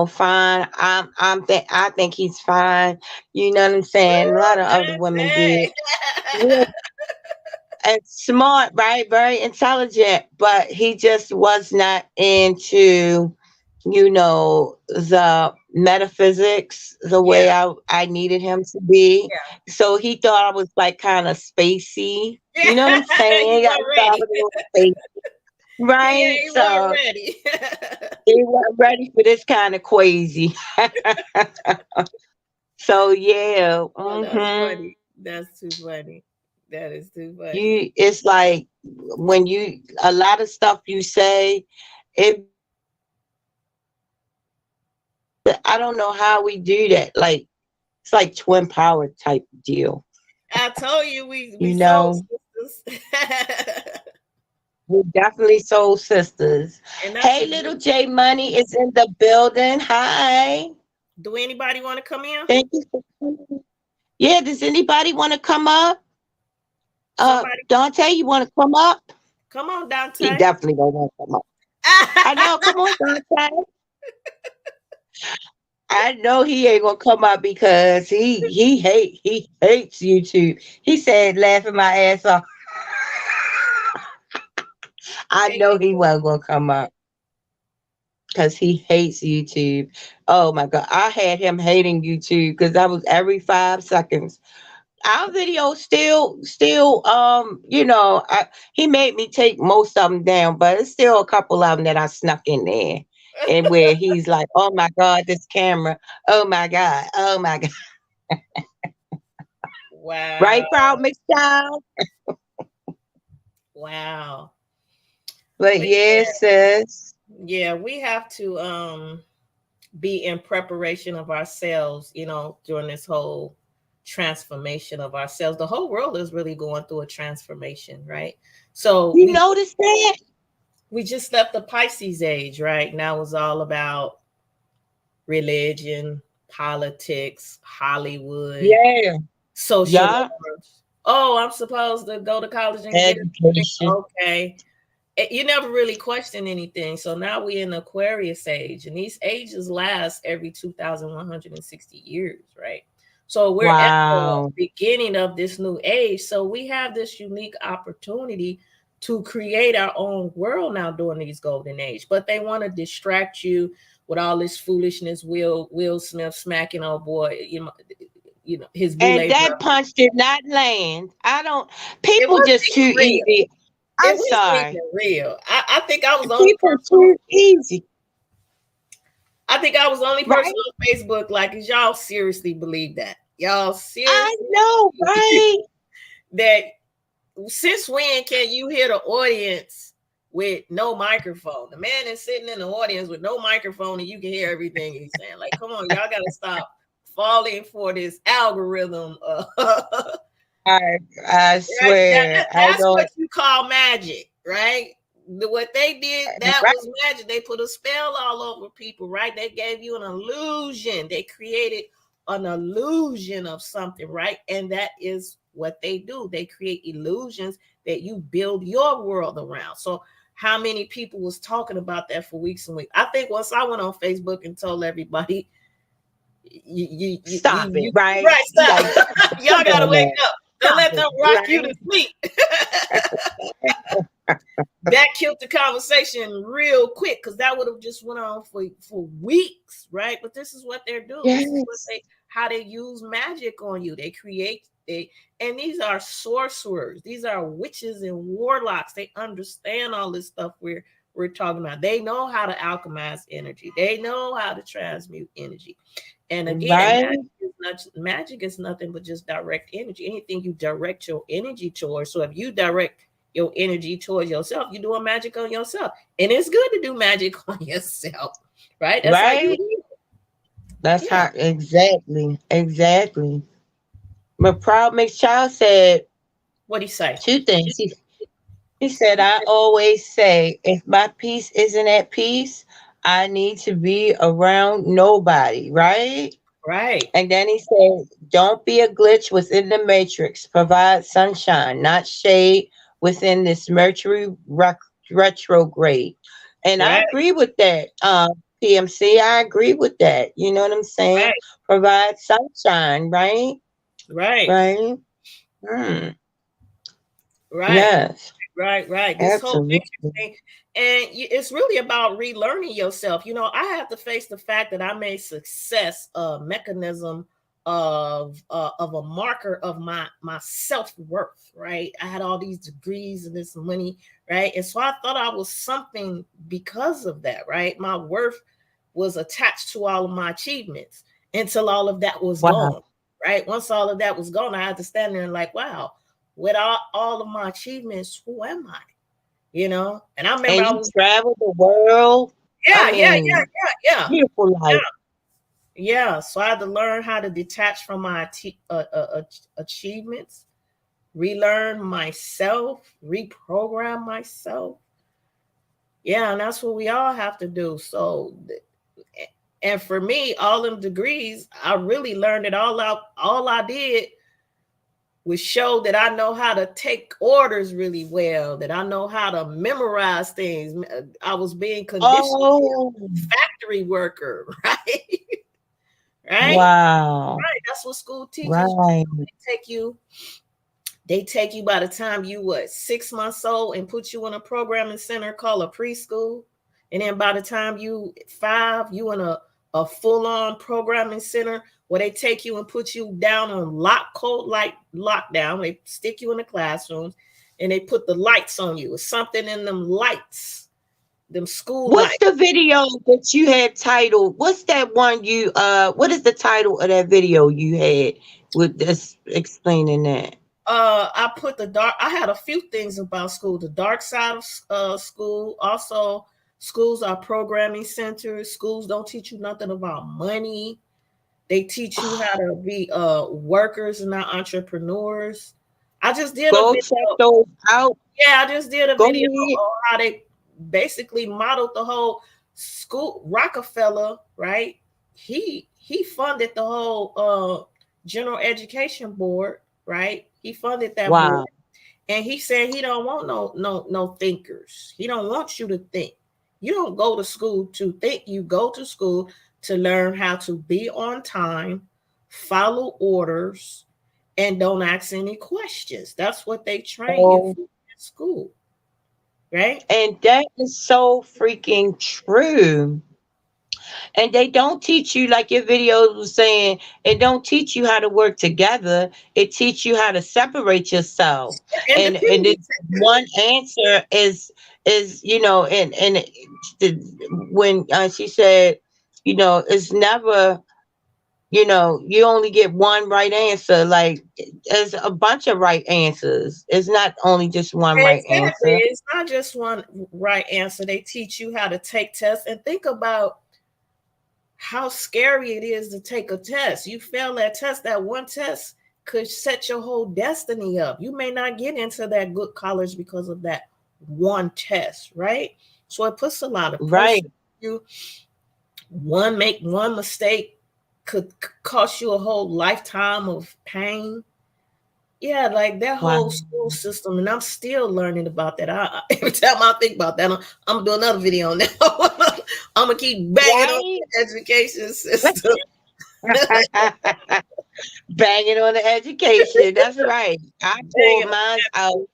fine. I think he's fine. You know what I'm saying? A lot of other women did. Baby. Yeah, and smart, right? Very intelligent, but he just was not into, the metaphysics the Yeah, way I needed him to be. yeah. So he thought I was like kind of spacey. Yeah, You know what I'm saying? you I weren't thought I ready. was a little spacey. Right? He wasn't So ready. he wasn't ready for this kind of crazy. So yeah. Oh, that's Hmm. funny. That's too funny. That is too funny. It's like when you a lot of stuff you say, it I don't know how we do that. Like it's like twin power type deal. I told you we You soul know, sisters. we're definitely soul sisters. And that's a Hey, good little J Money is in the building. Hi. do anybody want to come in? Thank you for coming. Yeah, does anybody want to come up? Somebody Dante, you want to come up? come on, He Dante. definitely don't want to come up. I know. Come on, Dante. I know he ain't gonna come up because he hates YouTube. He said laughing my ass off. I Hey, know he wasn't gonna come up because he hates YouTube. Oh my god, I had him hating YouTube because that was every 5 seconds. Our video still he made me take most of them down, but it's still a couple of them that I snuck in there. And where he's like, oh my god, this camera, oh my god, oh my god. wow. Right, Proud Michelle? Wow. But But yes, sis. yeah, we have to be in preparation of ourselves, during this whole transformation of ourselves. The whole world is really going through a transformation, right? So You we notice that? we just left the Pisces age, right? Now it's all about religion, politics, Hollywood, Yeah. social Yeah. norms. Oh, I'm supposed to go to college and get it. Education. Okay. You never really question anything. So now we're in the Aquarius age, and these ages last every 2,160 years, right? So we're at the Wow. beginning of this new age. So we have this unique opportunity to create our own world now during these golden age. But they want to distract you with all this foolishness. Will Smith smacking, oh boy, his And boule that brother. punch did not land. It People wasn't just too even real. easy. It I'm wasn't sorry. even real. I think I was the only People person. too easy. I think I was the only person Right? on Facebook. Like, is y'all seriously believe that? Y'all I seriously know, right? that? Since when can you hear the audience with no microphone? The man is sitting in the audience with no microphone, and you can hear everything he's saying. Like, come on, y'all gotta stop falling for this algorithm. I Right? swear. I That's don't what you call magic, right? What they did, that right. was magic. They put a spell all over people, right? They gave you an illusion. They created an illusion of something, right? And that is what they do. They create illusions that you build your world around. So how many people was talking about that for weeks and weeks? I think once I went on Facebook and told everybody, Stop it, you right? right, stop. Like, Y'all come gotta on wake now. up. Don't Stop let them it, rock you right? to sleep. That killed the conversation real quick, because that would have just went on for weeks, right? But this is what they're doing. Yes. This is what how they use magic on you. And these are sorcerers. These are witches and warlocks. They understand all this stuff we're talking about. They know how to alchemize energy. They know how to transmute energy. And again, Right? magic is nothing but just direct energy. Anything you direct your energy towards. So if you direct your energy towards yourself, you're doing magic on yourself. And it's good to do magic on yourself, right? That's how you Right? heal. That's Yeah. how exactly. But Proud Mix Child said What'd he say? 2 things. He said, I always say, if my peace isn't at peace, I need to be around nobody, right? Right. And then he said, don't be a glitch within the matrix. Provide sunshine, not shade within this retrograde. And I Right. agree with that. PMC, I agree with that. You know what I'm saying? Right. Provide sunshine, right? Right. Right? Hmm. Right. Yes, Right. This whole absolutely. matrix thing, and it's really about relearning yourself. I have to face the fact that I made success a mechanism of a marker of my self-worth, right? I had all these degrees and this money, right? And so I thought I was something because of that, right? My worth was attached to all of my achievements until all of that was Wow. gone, right? Once all of that was gone, I had to stand there and like, wow, with all of my achievements, who am I? And I remember And I you was, travel the world. I mean, yeah. beautiful life. Yeah. So I had to learn how to detach from my achievements, relearn myself, reprogram myself. Yeah, and that's what we all have to do. So, and for me, all them degrees, I really learned it all out. All I did was show that I know how to take orders really well, that I know how to memorize things. I was being conditioned to be Oh, a factory worker, right? Right? wow. Right. That's what school teaches you. Right. They take you by the time you 6 months old and put you in a programming center called a preschool. And then by the time you 5, you in a full-on programming center where they take you and put you down on lockdown. They stick you in the classrooms and they put the lights on you. It's something in them lights, them school What's lights. the video that you had titled? What's that one what is the title of that video you had with this explaining that? I put I had a few things about school, the dark side of school. Also, schools are programming centers. Schools don't teach you nothing about money. They teach you how to be workers and not entrepreneurs. I just did a Go check video. those out. Yeah, I just did a Go video ahead. on how they basically modeled the whole school. Rockefeller, right? He funded the whole general education board, right? He funded that board. Wow. And he said he don't want no thinkers. He don't want you to think. You don't go to school to think. You go to school to learn how to be on time, follow orders, and don't ask any questions. That's what they train you Oh, for in school, right? and that is so freaking true. And they don't teach you, like your videos was saying, it don't teach you how to work together. It teach you how to separate yourself. And it, Independence. one answer is the, when she said, it's never, you only get one right answer. Like, there's a bunch of right answers. It's not only just one right Exactly. answer. It's not just one right answer. They teach you how to take tests, and think about how scary it is to take a test. You fail that test, that one test could set your whole destiny up. You may not get into that good college because of that one test, right? So it puts a lot of pressure Right. on you. Make one mistake could cost you a whole lifetime of pain. Yeah, like that Wow. whole school system, and I'm still learning about that. Every time I think about that, I'm gonna do another video on that. I'm gonna keep banging on Right. the education system. Banging on the education. That's right. I pulled Banging. mine out.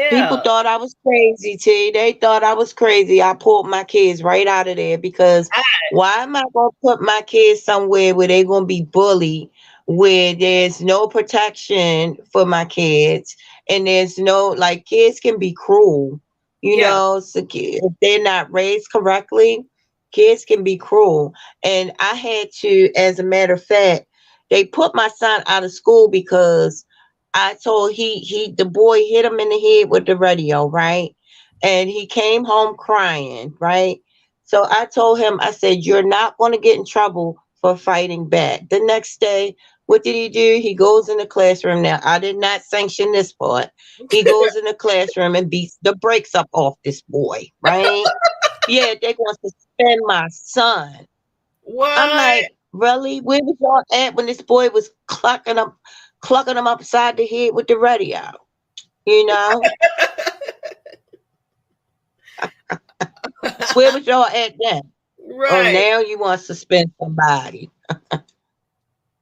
People Yeah, thought I was crazy, T. They thought I was crazy. I pulled my kids right out of there because I, why am I going to put my kids somewhere where they're going to be bullied, where there's no protection for my kids, and there's no, like, kids can be cruel, yeah. so if they're not raised correctly, kids can be cruel. And I had to, as a matter of fact, they put my son out of school because I told the boy hit him in the head with the radio, right? And he came home crying, right? So I told him, I said, you're not going to get in trouble for fighting back. The next day, what did he do? He goes in the classroom. Now, I did not sanction this part. He goes in the classroom and beats the brakes up off this boy, right? Yeah, they're going to suspend my son. I'm What? like, really? Where was y'all at when this boy was clucking him upside the head with the radio? You know, where was y'all at then? Oh, Right. now you want to suspend somebody?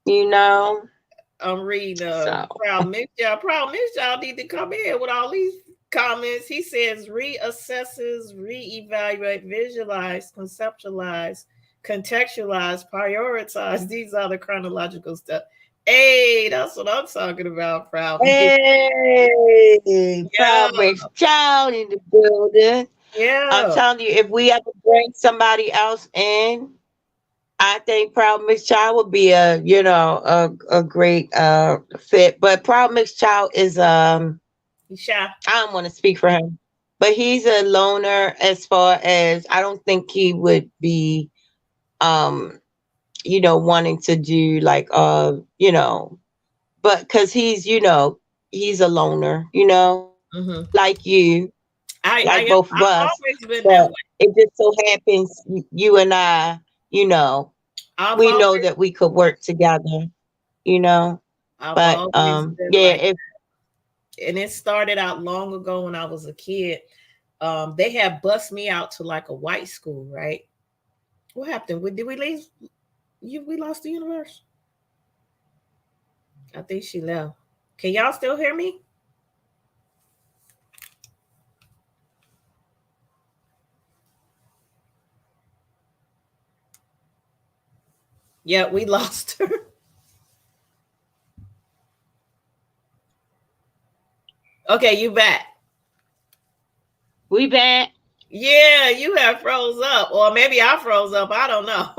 You know, I'm reading so Proud Mix. Y'all, Proud Mix, y'all need to come in with all these comments. He says reassesses, reevaluate, visualize, conceptualize, contextualize, prioritize. These are the chronological steps. Hey, that's what I'm talking about, Proud Mix. hey, Yeah, Proud Mix Child in the building. I'm yeah. telling you, if we ever bring somebody else in, I think Proud Mixed Child would be a great fit. But Proud Mixed Child is He's shy. I don't want to speak for him, but he's a loner as far as I don't think he would be um wanting to do like but because he's a loner, Mm-hmm. like you, I like am. both of I've us. always been that But way. it just so happens you and I, I've we know always that we could work together, you know. I've But always been yeah, like, if and it started out long ago when I was a kid. They had bust me out to like a white school, right? What happened? Did we leave? We lost the universe. I think she left. Can y'all still hear me? Yeah, we lost her. Okay, you back. we back, Yeah, you have froze up, or maybe I froze up. I don't know.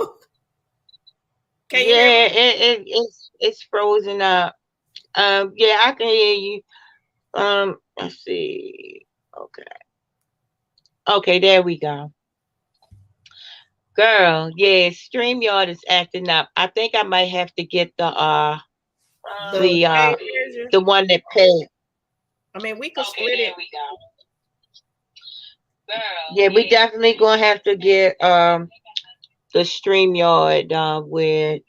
Can you hear yeah, me? it's frozen up. Yeah, I can hear you. Let's see. Okay, okay, there we go. Girl, yeah, StreamYard is acting up. I think I might have to get The the paid version. the one that paid. I mean, we could Okay, split there it. we go. Yeah, we definitely gonna have to get the StreamYard with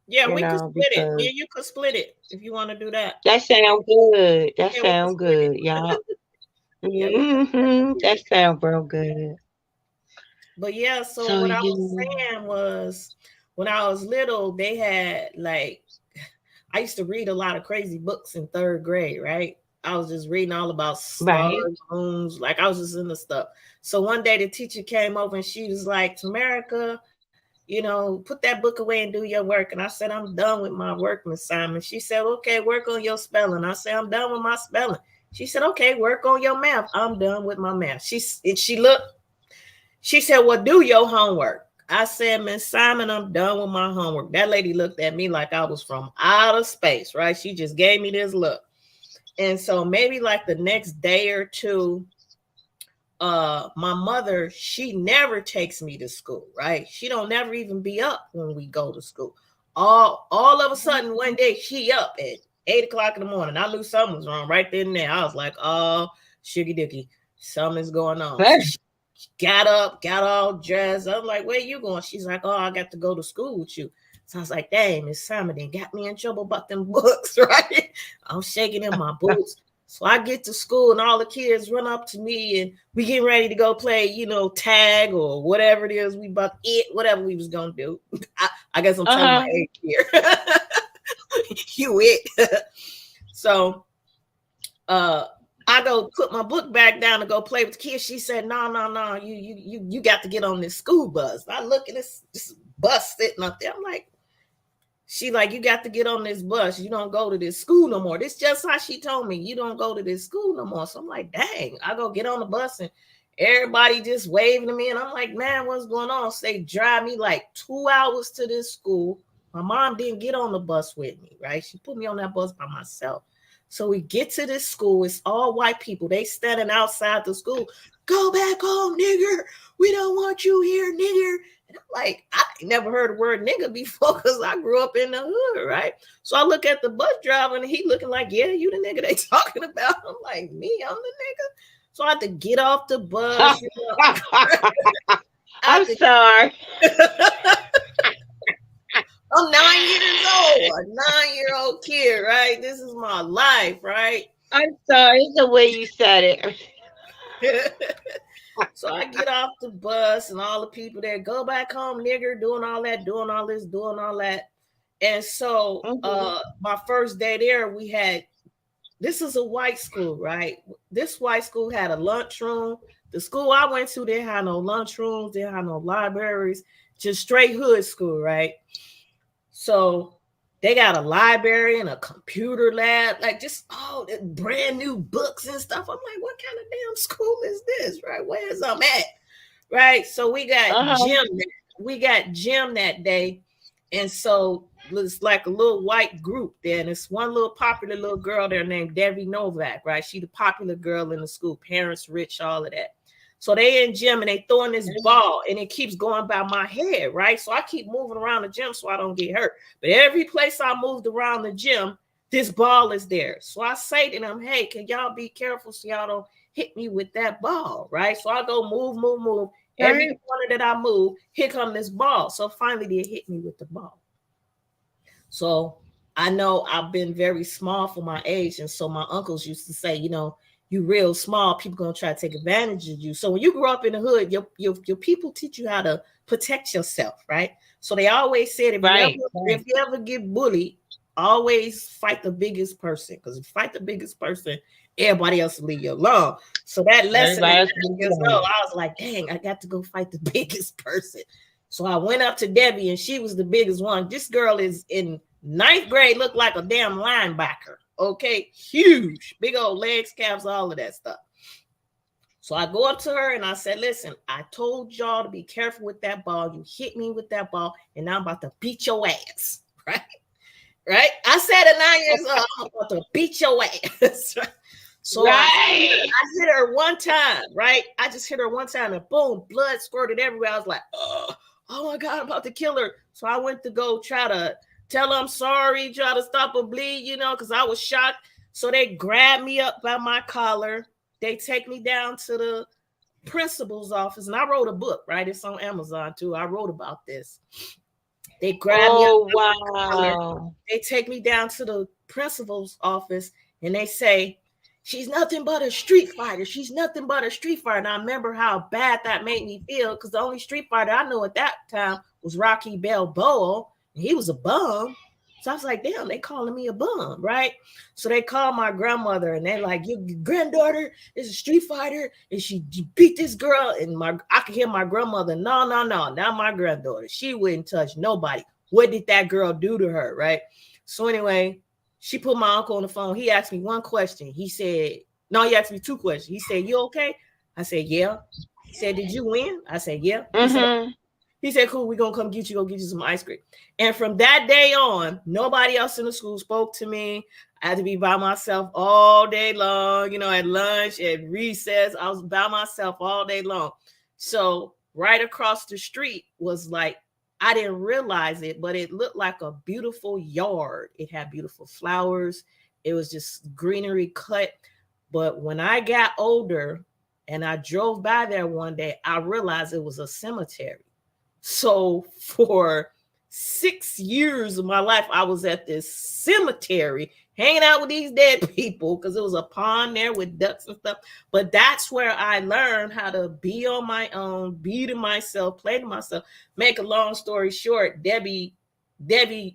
Yeah, we could split it. Me because and you could split it if you want to do that. that sound good. That Yeah, we could sound split it. good, y'all. Yeah, we could definitely. That sound real good. But yeah, so So what I was you, saying was when I was little, they had like I used to read a lot of crazy books in third grade, right? I was just reading all about Right. stars, moons, like I was just into stuff. So one day the teacher came over and she was like, Tamerica, put that book away and do your work. And I said, I'm done with my work, Miss Simon. She said, okay, work on your spelling. I said, I'm done with my spelling. She said, okay, work on your math. I'm done with my math. She said, well, do your homework. I said, Miss Simon, I'm done with my homework. That lady looked at me like I was from outer space, right? She just gave me this look. And so maybe like the next day or two, my mother, she never takes me to school, right? She don't never even be up when we go to school. All of a sudden one day she up at 8:00 in the morning. I knew something was wrong right then and there. I was like, oh, sugar dicky, something's going on. So she got up, got all dressed. I'm like, where you going? She's like, oh, I got to go to school with you. So I was like, dang, Miss Simon done got me in trouble about them books, right? I'm shaking in my boots. So I get to school and all the kids run up to me and we get ready to go play, tag or whatever it is whatever we was going to do. I guess I'm telling my age here. You it. So I go put my book back down to go play with the kids. She said, no, you got to get on this school bus. I look at this bus sitting up there. I'm like, she like, you got to get on this bus. You don't go to this school no more. This just how she told me. You don't go to this school no more. So I'm like, dang, I go get on the bus and everybody just waving to me. And I'm like, man, what's going on? So they drive me like 2 hours to this school. My mom didn't get on the bus with me, right? She put me on that bus by myself. So we get to this school. It's all white people. They standing outside the school. Go back home, nigger. We don't want you here, nigger. And I'm like, I never heard the word nigga before because I grew up in the hood, right? So I look at the bus driver and he looking like, yeah, you the nigga they talking about. I'm like, me, I'm the nigga. So I had to get off the bus. I'm sorry. I'm 9 years old, a 9-year-old kid, right? This is my life, right? I'm sorry. It's the way you said it. So I get off the bus and all the people there go back home, nigger, doing all that, doing all this, doing all that. And so my first day there, this is a white school, right? This white school had a lunchroom. The school I went to, they had no lunchrooms, they had no libraries, just straight hood school, right? So they got a library and a computer lab, like just all the brand new books and stuff. I'm like, what kind of damn school is this, right? Where's I'm at, right? So we got gym. We got gym that day, and so it's like a little white group there, and it's one little popular little girl there named Debbie Novak, right? She the popular girl in the school, parents rich, all of that. So they in gym and they throwing this ball and it keeps going by my head, right? So I keep moving around the gym so I don't get hurt. But every place I moved around the gym, this ball is there. So I say to them, hey, can y'all be careful so y'all don't hit me with that ball, right? So I go move. Every corner that I move, here come this ball. So finally they hit me with the ball. So I know I've been very small for my age. And so my uncles used to say, you real small, people gonna try to take advantage of you. So when you grow up in the hood, your people teach you how to protect yourself, right? So they always said if you ever get bullied, always fight the biggest person, because if you fight the biggest person, everybody else will leave you alone. So that lesson, I was like, dang, I got to go fight the biggest person. So I went up to Debbie and she was the biggest one. This girl is in 9th grade, looked like a damn linebacker. Okay, huge, big old legs, calves, all of that stuff. So I go up to her and I said, listen, I told y'all to be careful with that ball. You hit me with that ball and now I'm about to beat your ass, right? Right? I said at 9 years old, I'm about to beat your ass. So I hit her one time, right? I just hit her one time and boom, blood squirted everywhere. I was like, oh my God, I'm about to kill her. So I went to go try to tell them I'm sorry, try to stop a bleed, because I was shocked. So they grabbed me up by my collar. They take me down to the principal's office. And I wrote a book, right? It's on Amazon too. I wrote about this. They grab me up by my collar. They take me down to the principal's office and they say, she's nothing but a street fighter. She's nothing but a street fighter. And I remember how bad that made me feel because the only street fighter I knew at that time was Rocky Balboa. He was a bum. So I was like, damn, they calling me a bum, right? So they called my grandmother and they're like, your granddaughter is a street fighter and she beat this girl. And I could hear my grandmother, no, not my granddaughter. She wouldn't touch nobody. What did that girl do to her, right? So anyway, she put my uncle on the phone. He asked me one question. He said, no, he asked me two questions. He said, you okay? I said, yeah. He said, did you win? I said, yeah. He said, cool, we're going to come get you, go get you some ice cream. And from that day on, nobody else in the school spoke to me. I had to be by myself all day long, you know, at lunch, at recess. I was by myself all day long. So right across the street was like, I didn't realize it, but it looked like a beautiful yard. It had beautiful flowers. It was just greenery cut. But when I got older and I drove by there one day, I realized it was a cemetery. So for 6 years of my life, I was at this cemetery hanging out with these dead people because it was a pond there with ducks and stuff. But that's where I learned how to be on my own, be to myself, play to myself. Make a long story short, Debbie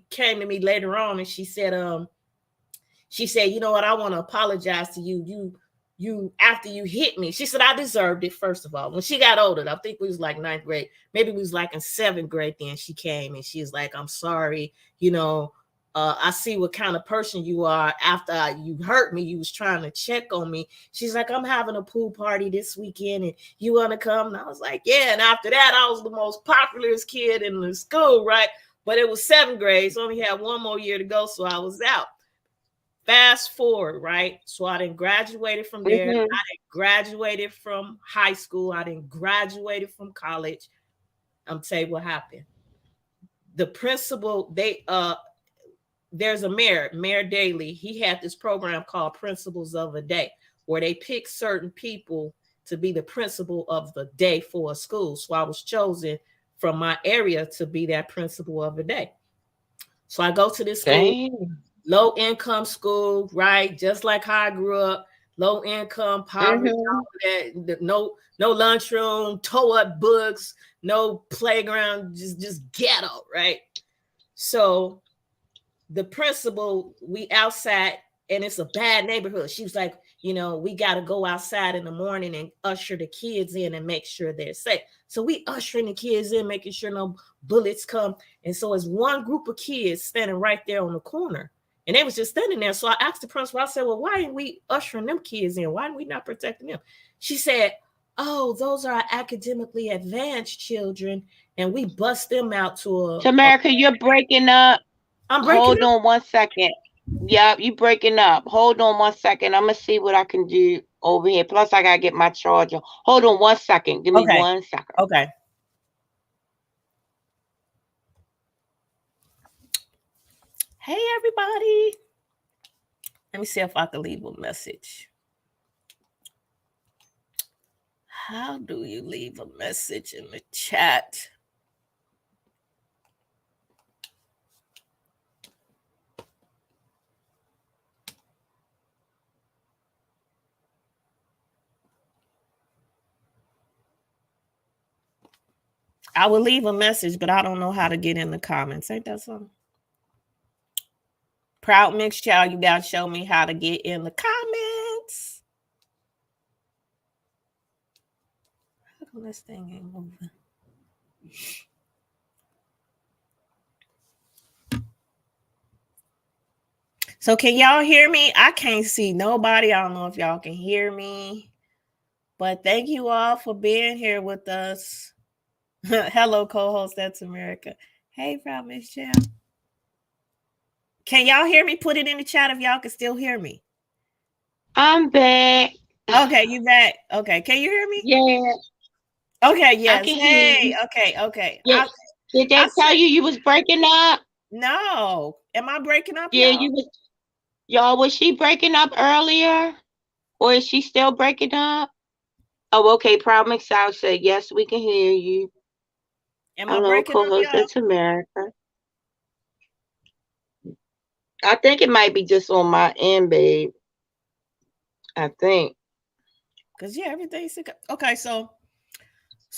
came to me later on and she said, you know what, I want to apologize to you. You after you hit me. She said, I deserved it, first of all. When she got older, I think we was like 9th grade, maybe we was like in 7th grade then, she came and she was like, I'm sorry, you know, I see what kind of person you are. After you hurt me, you was trying to check on me. She's like, I'm having a pool party this weekend and you want to come? And I was like, yeah. And after that, I was the most popular kid in the school, right? But it was 7th grade, so only had one more year to go, so I was out. Fast forward, right? So I didn't graduated from there. I didn't graduated from high school. I didn't graduated from college. I'm telling you what happened. The principal, there's a Mayor Daley. He had this program called Principals of the Day, where they pick certain people to be the principal of the day for a school. So I was chosen from my area to be that principal of the day. So I go to this school. Low income school, right? Just like how I grew up, low income, poverty, no lunchroom, toe up books, no playground, just ghetto, right? So the principal, we outside and it's a bad neighborhood. She was like, you know, we got to go outside in the morning and usher the kids in and make sure they're safe. So we ushering the kids in, making sure no bullets come. And so it's one group of kids standing right there on the corner. And they was just standing there. So I asked the principal, I said, well, why ain't we ushering them kids in? Why are we not protecting them? She said, oh, those are academically advanced children. And we bust them out to Tamerica, you're breaking up. I'm breaking Hold on 1 second. Yep, you breaking up. Hold on 1 second. I'm going to see what I can do over here. Plus, I got to get my charger. Hold on 1 second. Give me 1 second. Okay. Hey, everybody. Let me see if I can leave a message. How do you leave a message in the chat? I will leave a message, but I don't know how to get in the comments. Ain't that something? Proud Mixed Child, you gotta show me how to get in the comments. How come this thing ain't moving? So can y'all hear me? I can't see nobody. I don't know if y'all can hear me. But thank you all for being here with us. Hello, co-host, that's America. Hey, Proud Mixed Child. Can y'all hear me? Put it in the chat if y'all can still hear me. I'm back. Okay, you back. Okay, can you hear me? Yeah. Okay, yes. Hey, okay. Yeah. Did they tell you was breaking up? No. Am I breaking up? Yeah, y'all, was she breaking up earlier? Or is she still breaking up? Oh, okay. Proud Mixed Child said, yes, we can hear you. Am I breaking up, y'all? That's America. I think it might be just on my end, babe. I think. Because, yeah, everything's okay. So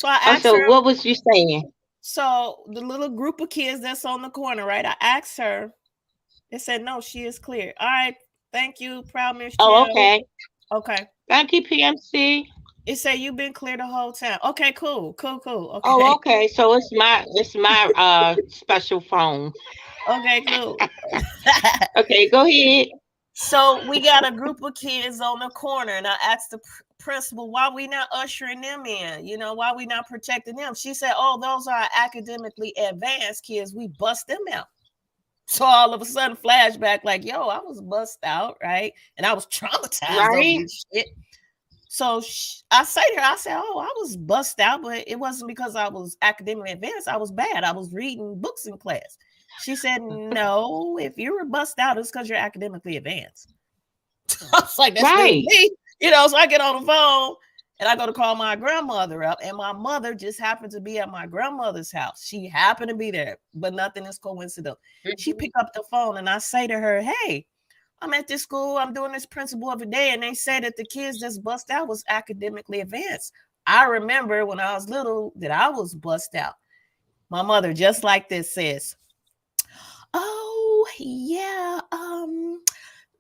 I asked her. So what was you saying? So the little group of kids that's on the corner, right? I asked her, It said no, she is clear. All right. Thank you, Proud Miss Oh, Jill. okay. Okay. Thank you, PMC. It said you've been clear the whole time. Okay, cool. Oh, Okay. okay. So it's my special phone. Okay, cool. Okay, go ahead. So we got a group of kids on the corner, and I asked the principal, why we not ushering them in? You know, why we not protecting them? She said, oh, those are academically advanced kids. We bust them out. So all of a sudden, flashback, like, yo, I was bust out, right? And I was traumatized over Right? this shit. So I say to her, I said, oh, I was bust out, but it wasn't because I was academically advanced. I was bad. I was reading books in class. She said, no, if you were bust out, it's because you're academically advanced. I was like, that's new to Right. me. You know, so I get on the phone and I go to call my grandmother up, and my mother just happened to be at my grandmother's house. She happened to be there, but nothing is coincidental. She Mhm. picked up the phone and I say to her, hey, I'm at this school, I'm doing this principal of a day, and they say that the kids that's bust out was academically advanced. I remember when I was little that I was bust out. My mother, just like this, says, oh, yeah,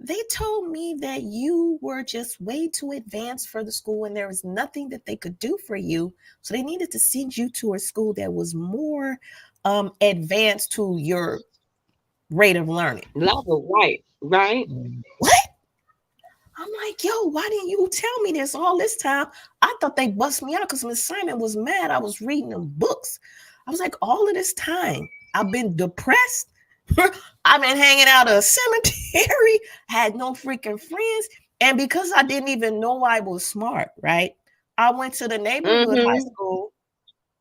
they told me that you were just way too advanced for the school and there was nothing that they could do for you. So they needed to send you to a school that was more advanced to your rate of learning. Level, right, right. What? I'm like, yo, why didn't you tell me this all this time? I thought they bust me out because Miss Simon was mad. I was reading them books. I was like, all of this time, I've been depressed. I've been hanging out at a cemetery, had no freaking friends. And because I didn't even know I was smart, right? I went to the neighborhood high Mm-hmm. school,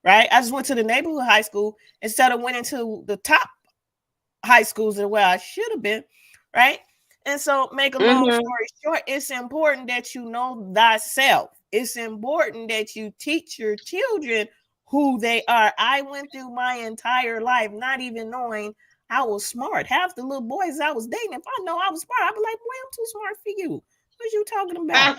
right? I just went to the neighborhood high school instead of went into the top high schools that where I should have been, right? And so, make a long Mm-hmm. story short, it's important that you know thyself. It's important that you teach your children who they are. I went through my entire life not even knowing I was smart. Half the little boys I was dating, if I know I was smart, I'd be like, boy, I'm too smart for you. What you talking about?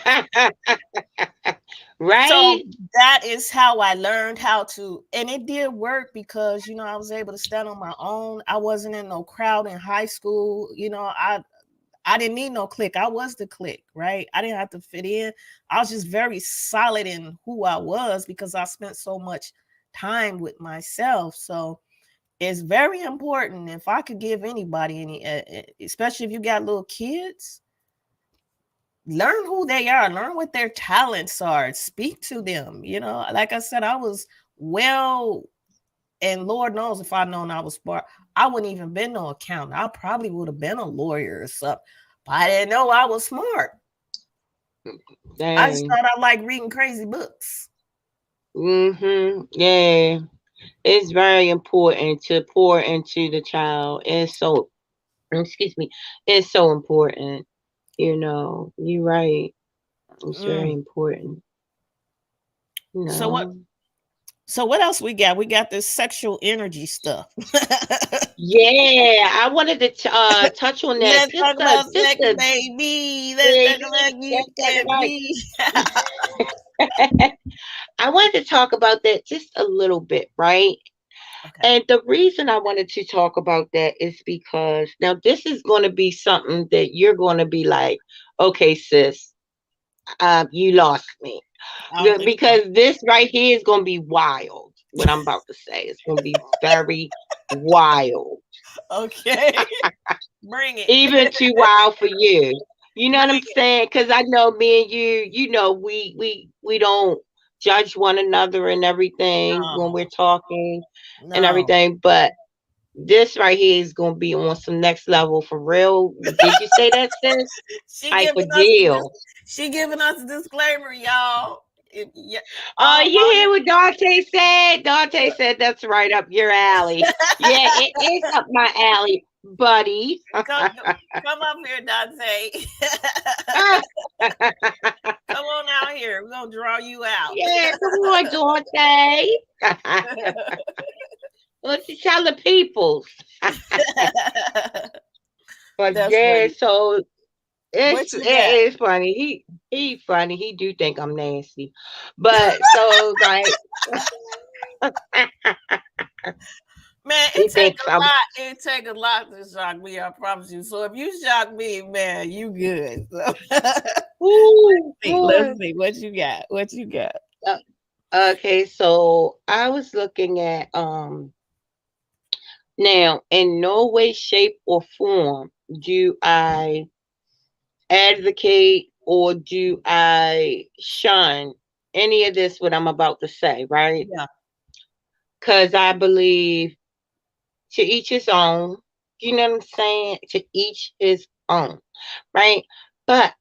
So Right? that is how I learned how to, and it did work because you know I was able to stand on my own. I wasn't in no crowd in high school. You know, I didn't need no clique. I was the clique, right? I didn't have to fit in. I was just very solid in who I was because I spent so much time with myself. So it's very important. If I could give anybody any, especially if you got little kids, learn who they are, learn what their talents are, speak to them. You know, like I said, I was well, and Lord knows if I'd known I was smart, I wouldn't even been no accountant. I probably would have been a lawyer or something. But I didn't know I was smart. I just Dang. thought I liked reading crazy books. Mm-hmm. Yeah. It's very important to pour into the child. It's so, excuse me, it's so important. You're right. It's very Mm. important. You So what? know. So what else we got? We got this sexual energy stuff. Yeah, I wanted to touch on that. Let's talk about sex, Sister, baby. Let's talk baby, about you that's that and right. me. I wanted to talk about that just a little bit, right? Okay. And the reason I wanted to talk about that is because now this is going to be something that you're going to be like, okay, sis, you lost me. I don't think so. Because this right here is going to be wild. What I'm about to say is going to be very wild, Okay. Bring it. even too wild for you. You know what Bring I'm it. saying? Because I know me and you, we don't judge one another and everything when No. we're talking and No. everything, but this right here is gonna be on some next level for real. Did you say that, sis? She Type giving of us the deal. she giving us a disclaimer, y'all. Yeah, You all hear what Dante said? Dante said that's right up your alley. Yeah, it is up my alley, buddy. come up here, Dante. Come on out here. We're gonna draw you out. Yeah, come on, Dante. Let's tell the peoples. But That's yeah, funny. so What It's you it got? is funny. He funny. He do think I'm nasty, but so like Man, It take thinks a I'm lot. It take a lot to shock me. I promise you. So if you shock me, man, you good. So, ooh, let's boy. see what you got. What you got? Uh, Okay, so I was looking at now in no way, shape, or form do I advocate or do I shun any of this what I'm about to say, right? Yeah. Because I believe to each his own. You know what I'm saying? To each his own, right? But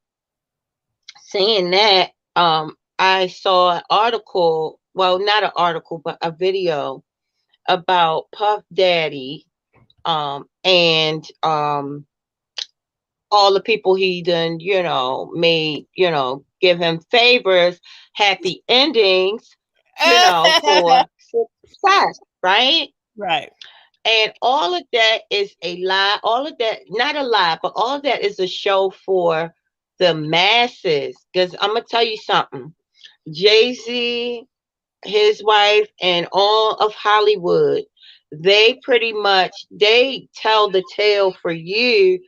saying that, I saw an article, well, not an article, but a video about Puff Daddy, and all the people he done, made, give him favors, happy endings, for success, right? Right. And all of that is a lie. All of that, not a lie, but all of that is a show for the masses. Because I'm going to tell you something. Jay-Z, his wife, and all of Hollywood, they pretty much, they tell the tale for you,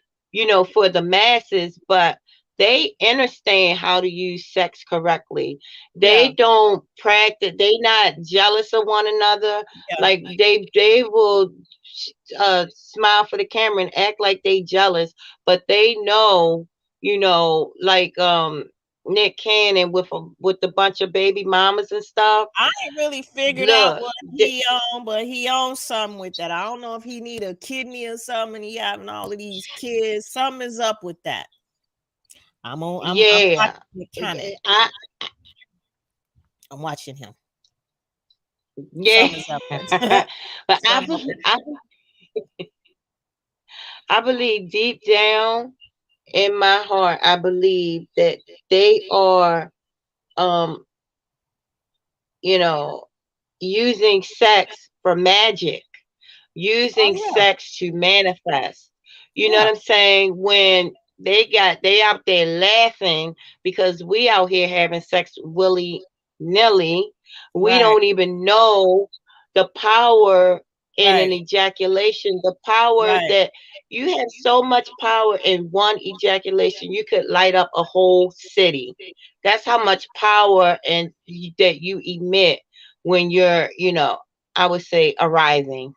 for the masses, but they understand how to use sex correctly. Yeah. They don't practice, they not jealous of one another. Yeah. Like they will smile for the camera and act like they jealous, but they know, like Nick Cannon with a bunch of baby mamas and stuff. I ain't really figured out Look, what he owned, but he owns something with that. I don't know if he need a kidney or something. He having all of these kids. Something is up with that. I'm yeah, watching Nick Cannon. I I'm watching him. yeah, Something is up with but something. I believe deep down in my heart, I believe that they are, um, you know, using sex for magic, Oh using yeah, sex to manifest. You know yeah, what I'm saying? When they out there laughing because we out here having sex willy nilly. We right, don't even know the power in an right, ejaculation, the power right, that you have so much power in one ejaculation, you could light up a whole city. That's how much power that you emit when you're, I would say arriving.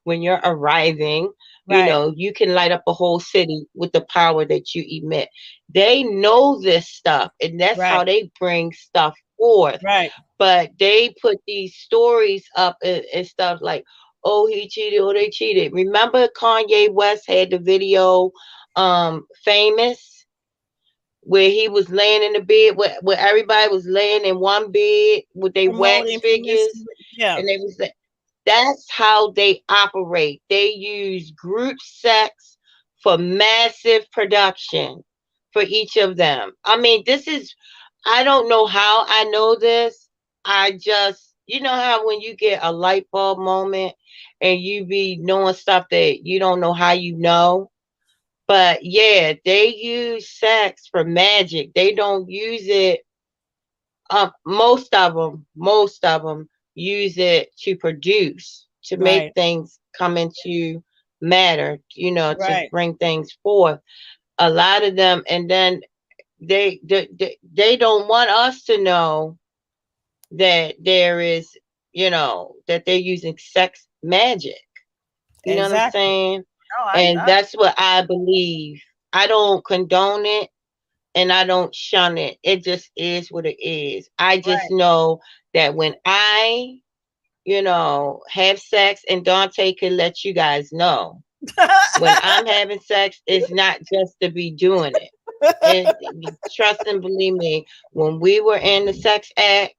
When you're arriving, right, you can light up a whole city with the power that you emit. They know this stuff, and that's how right, they bring stuff forth. right. But they put these stories up and stuff like, oh, he cheated, oh, they cheated. Remember Kanye West had the video, Famous, where he was laying in the bed, where everybody was laying in one bed with their wax Promoting figures, yeah, and they was like, that's how they operate. They use group sex for massive production for each of them. I mean, I don't know how I know this. I just, you know how when you get a light bulb moment and you be knowing stuff that you don't know how you know? But yeah, they use sex for magic. They don't use it. Most of them use it to produce, to make right, things come into matter, to right, bring things forth. A lot of them, and then they don't want us to know that there is, that they're using sex magic. You know what I'm exactly. saying? No, And that's what I believe. I don't condone it and I don't shun it. It just is what it is. I just right. know that when I, have sex, and Dante can let you guys know, when I'm having sex, it's not just to be doing it. Trust and believe me, when we were in the sex act,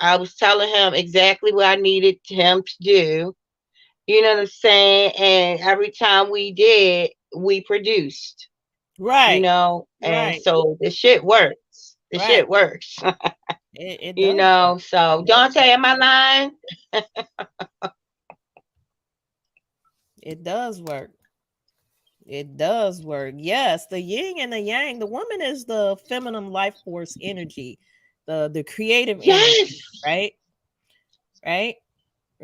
I was telling him exactly what I needed him to do. You know what I'm saying? And every time we did, we produced, Right, and right, so the shit works. The right. shit works. It does work. So Dante, am I lying? It does work. It does work. Yes, the yin and the yang. The woman is the feminine life force energy, the creative energy, Yes. right? Right?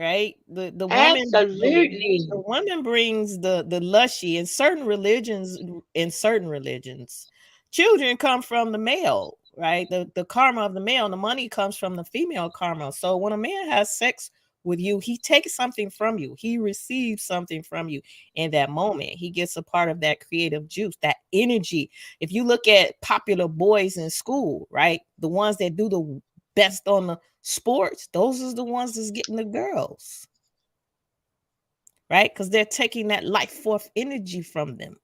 right? The woman, Absolutely. the woman brings the lushy in certain religions. In certain religions, children come from the male, right? The karma of the male, and the money comes from the female karma. So when a man has sex with you, he takes something from you. He receives something from you in that moment. He gets a part of that creative juice, that energy. If you look at popular boys in school, right? The ones that do the best on the sports, those are the ones that's getting the girls, right? Because they're taking that life force energy from them,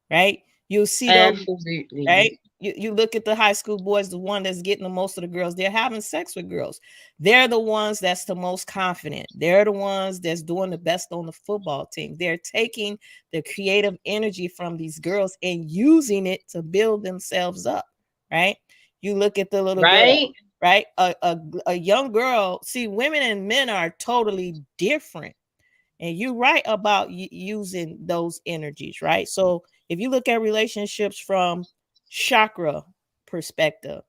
right? You'll see those, Absolutely. right? You look at the high school boys, the one that's getting the most of the girls, they're having sex with girls. They're the ones that's the most confident. They're the ones that's doing the best on the football team. They're taking the creative energy from these girls and using it to build themselves up, right? You look at the little girl, Right? right? A young girl, see, women and men are totally different. And you're right about using those energies, right? So if you look at relationships from chakra perspective,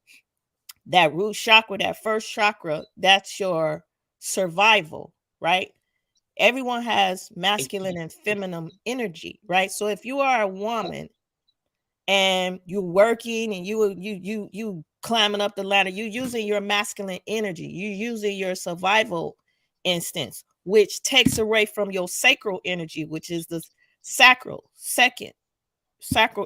that root chakra, that first chakra, that's your survival, right? Everyone has masculine and feminine energy, right? So if you are a woman and you're working and you climbing up the ladder, you using your masculine energy, you using your survival instance, which takes away from your sacral energy, which is the sacral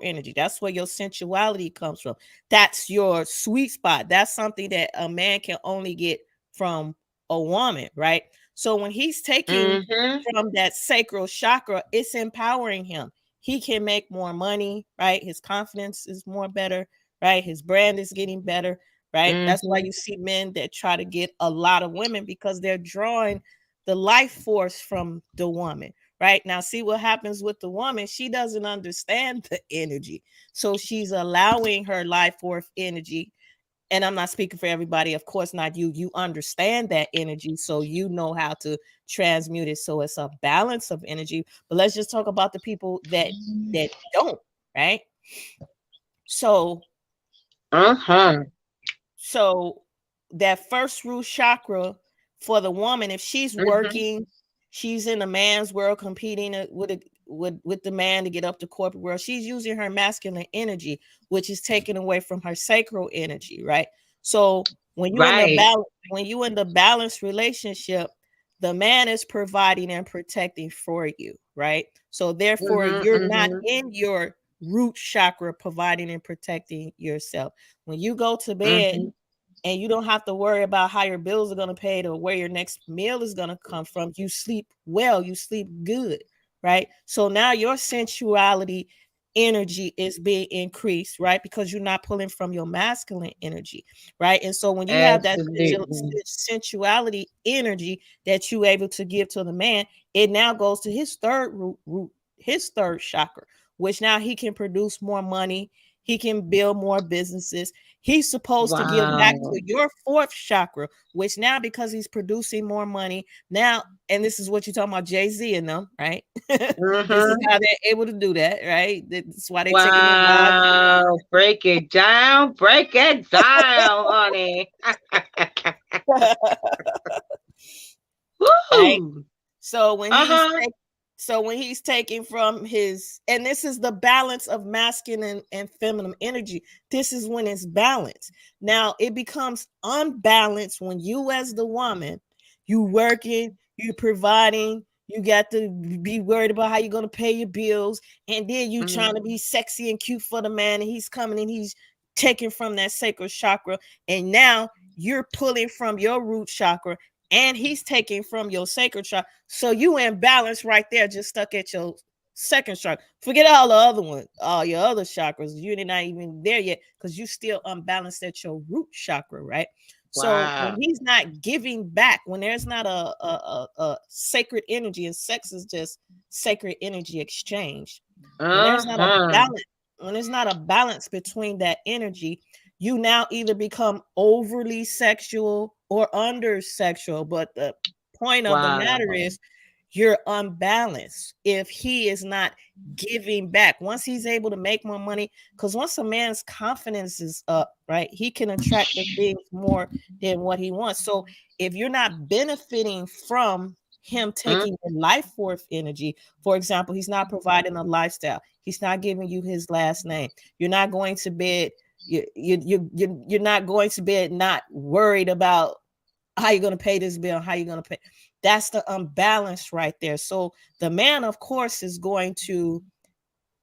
energy. That's where your sensuality comes from. That's your sweet spot. That's something that a man can only get from a woman, right? So when he's taking from that sacral chakra, it's empowering him. He can make more money, right? His confidence is more better, right? His brand is getting better, right? That's why you see men that try to get a lot of women, because they're drawing the life force from the woman. Right now, see what happens with the woman. She doesn't understand the energy, so she's allowing her life force energy. And I'm not speaking for everybody, of course not. You understand that energy, so you know how to transmute it, so it's a balance of energy. But let's just talk about the people that don't, right? So so that first root chakra for the woman, if she's working, she's in a man's world competing with the man to get up to corporate world, she's using her masculine energy, which is taken away from her sacral energy, right? So when you in the balanced relationship, the man is providing and protecting for you, right? So therefore, you're not in your root chakra providing and protecting yourself. When you go to bed, and you don't have to worry about how your bills are going to pay or where your next meal is going to come from. You sleep well, you sleep good, right? So now your sensuality energy is being increased, right? Because you're not pulling from your masculine energy, right? And so when you have that sensuality energy that you're able to give to the man, it now goes to his third root, his third chakra, which now he can produce more money. He can build more businesses. He's supposed to give back to your fourth chakra, which now, because he's producing more money now, and this is what you're talking about, Jay-Z and them, right? This is how they're able to do that, right? That's why they're taking it live. Break it down, honey. Right? So when he's taking from his, and this is the balance of masculine and feminine energy. This is when it's balanced. Now it becomes unbalanced when you, as the woman, you working, you providing, you got to be worried about how you're going to pay your bills, and then you trying to be sexy and cute for the man, and he's coming and he's taking from that sacral chakra, and now you're pulling from your root chakra, and he's taking from your sacral chakra. So you in balance right there, just stuck at your second chakra. Forget all the other ones, all your other chakras. You're not even there yet because you still unbalanced at your root chakra, right? So when he's not giving back, when there's not a sacred energy, and sex is just sacred energy exchange. When there's not a balance, when there's not a balance between that energy, you now either become overly sexual or under sexual. But the point of the matter is you're unbalanced if he is not giving back. Once he's able to make more money, because once a man's confidence is up, right, he can attract the things more than what he wants. So if you're not benefiting from him taking your life force energy. For example, he's not providing a lifestyle. He's not giving you his last name. You're not going to bed. You're not going to bed not worried about how you're going to pay this bill, how you're going to pay. That's the unbalance right there. So the man, of course, is going to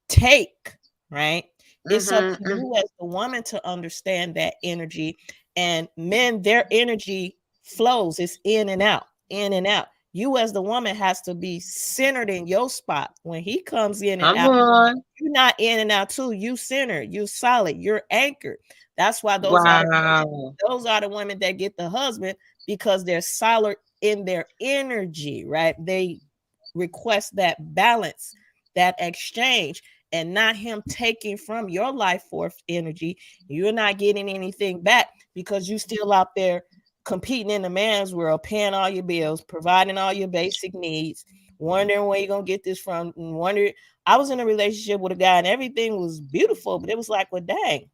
take, right? It's up to you as the woman to understand that energy. And men, their energy flows. It's in and out, in and out. You as the woman has to be centered in your spot. When he comes in and out, you're not in and out too. You centered, you solid, you're anchored. That's why those are the women that get the husband, because they're solid in their energy, right? They request that balance, that exchange, and not him taking from your life force energy. You're not getting anything back because you still out there competing in the man's world, paying all your bills, providing all your basic needs, wondering where you're gonna get this from. And I was in a relationship with a guy and everything was beautiful, but it was like, well, dang,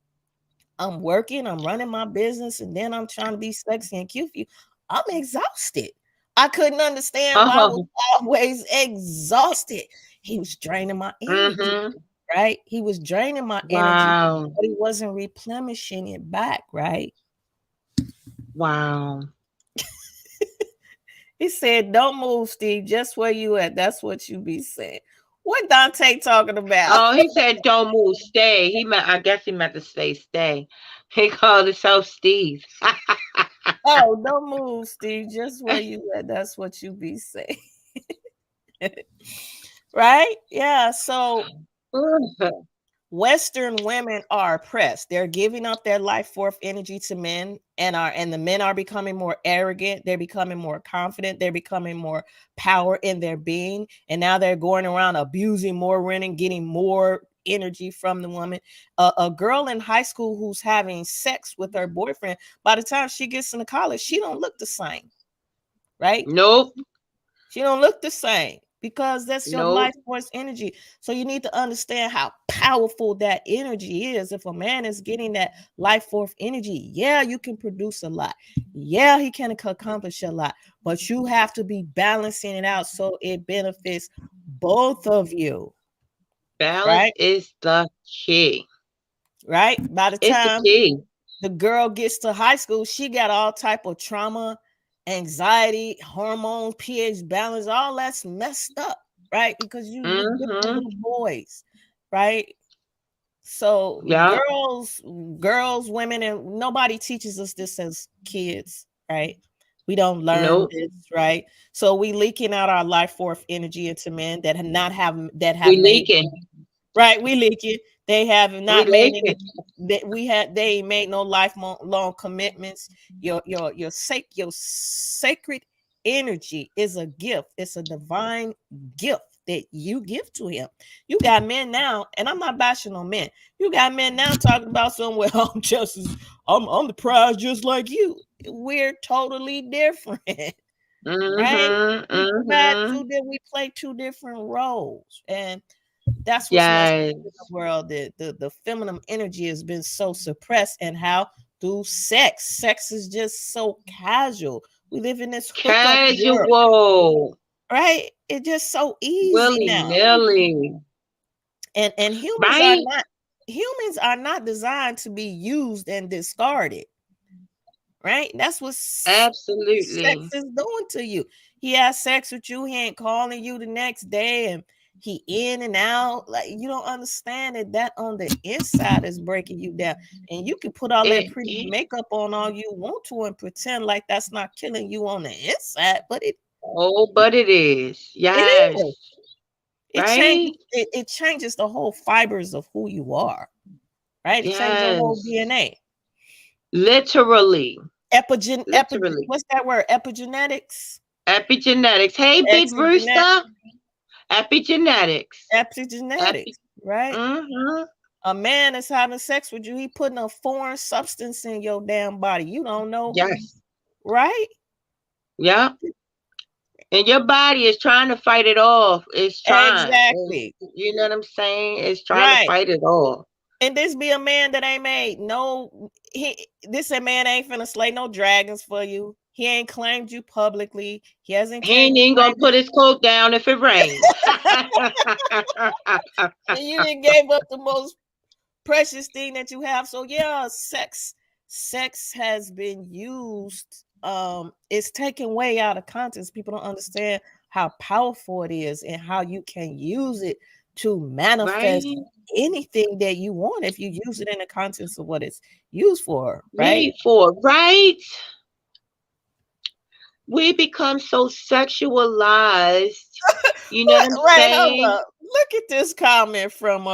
I'm working, I'm running my business, and then I'm trying to be sexy and cute for you. I'm exhausted. I couldn't understand why I was always exhausted. He was draining my energy, right? He was draining my energy, but he wasn't replenishing it back, right? Wow. He said, don't move, Steve, just where you at. That's what you be saying. What Dante talking about? Oh, he said don't move, stay. I guess he meant to say stay. He called himself Steve. Oh, don't move, Steve, just where you at. That's what you be saying. Right? Yeah. So Western women are oppressed. They're giving up their life force energy to men, and the men are becoming more arrogant. They're becoming more confident. They're becoming more power in their being. And now they're going around abusing more women, getting more energy from the woman. A girl in high school who's having sex with her boyfriend, by the time she gets into college, she don't look the same. Right? Nope. She don't look the same. Because that's your life force energy. So you need to understand how powerful that energy is. If a man is getting that life force energy, yeah, you can produce a lot. Yeah, he can accomplish a lot. But you have to be balancing it out so it benefits both of you. Balance is the key. Right? By the time the girl gets to high school, she got all type of trauma, anxiety, hormones, pH balance, all that's messed up, right? Because you little boys, right? So girls, women, and nobody teaches us this as kids, right? We don't learn this, right? So we leaking out our life force energy into men that have leaking. Right, we leaking. They have not made any. They ain't made no lifelong commitments. Your sacred energy is a gift. It's a divine gift that you give to him. You got men now, and I'm not bashing on men. You got men now talking about somewhere. I'm the prize just like you. We're totally different. Right? We play two different roles, and that's what's messed up in the world. The feminine energy has been so suppressed, and how through sex. Sex is just so casual. We live in this casual world, right? It's just so easy willy-nilly. And humans are not designed to be used and discarded. Right? That's what absolutely sex is doing to you. He has sex with you, he ain't calling you the next day, and he in and out. Like, you don't understand that on the inside is breaking you down. And you can put all that pretty makeup on all you want to and pretend like that's not killing you on the inside, but it is. Yes. It is. It changes the whole fibers of who you are. Right? It changes the whole DNA. Literally. What's that word? Epigenetics. Hey, Big Rooster. Epigenetics. Right? A man is having sex with you. He putting a foreign substance in your damn body. You don't know. Yes. Right? Yeah. And your body is trying to fight it off. It's trying. Exactly. You know what I'm saying? It's trying to fight it off. And this be a man that ain't made this a man ain't finna slay no dragons for you. He ain't claimed you publicly. He hasn't He ain't even gonna put his coat down if it rains. And you didn't gave up the most precious thing that you have. So yeah, sex has been used. It's taken way out of context. People don't understand how powerful it is and how you can use it to manifest anything that you want if you use it in the context of what it's used for, right? Right? We become so sexualized. You know what I'm saying? Hold up. Look at this comment from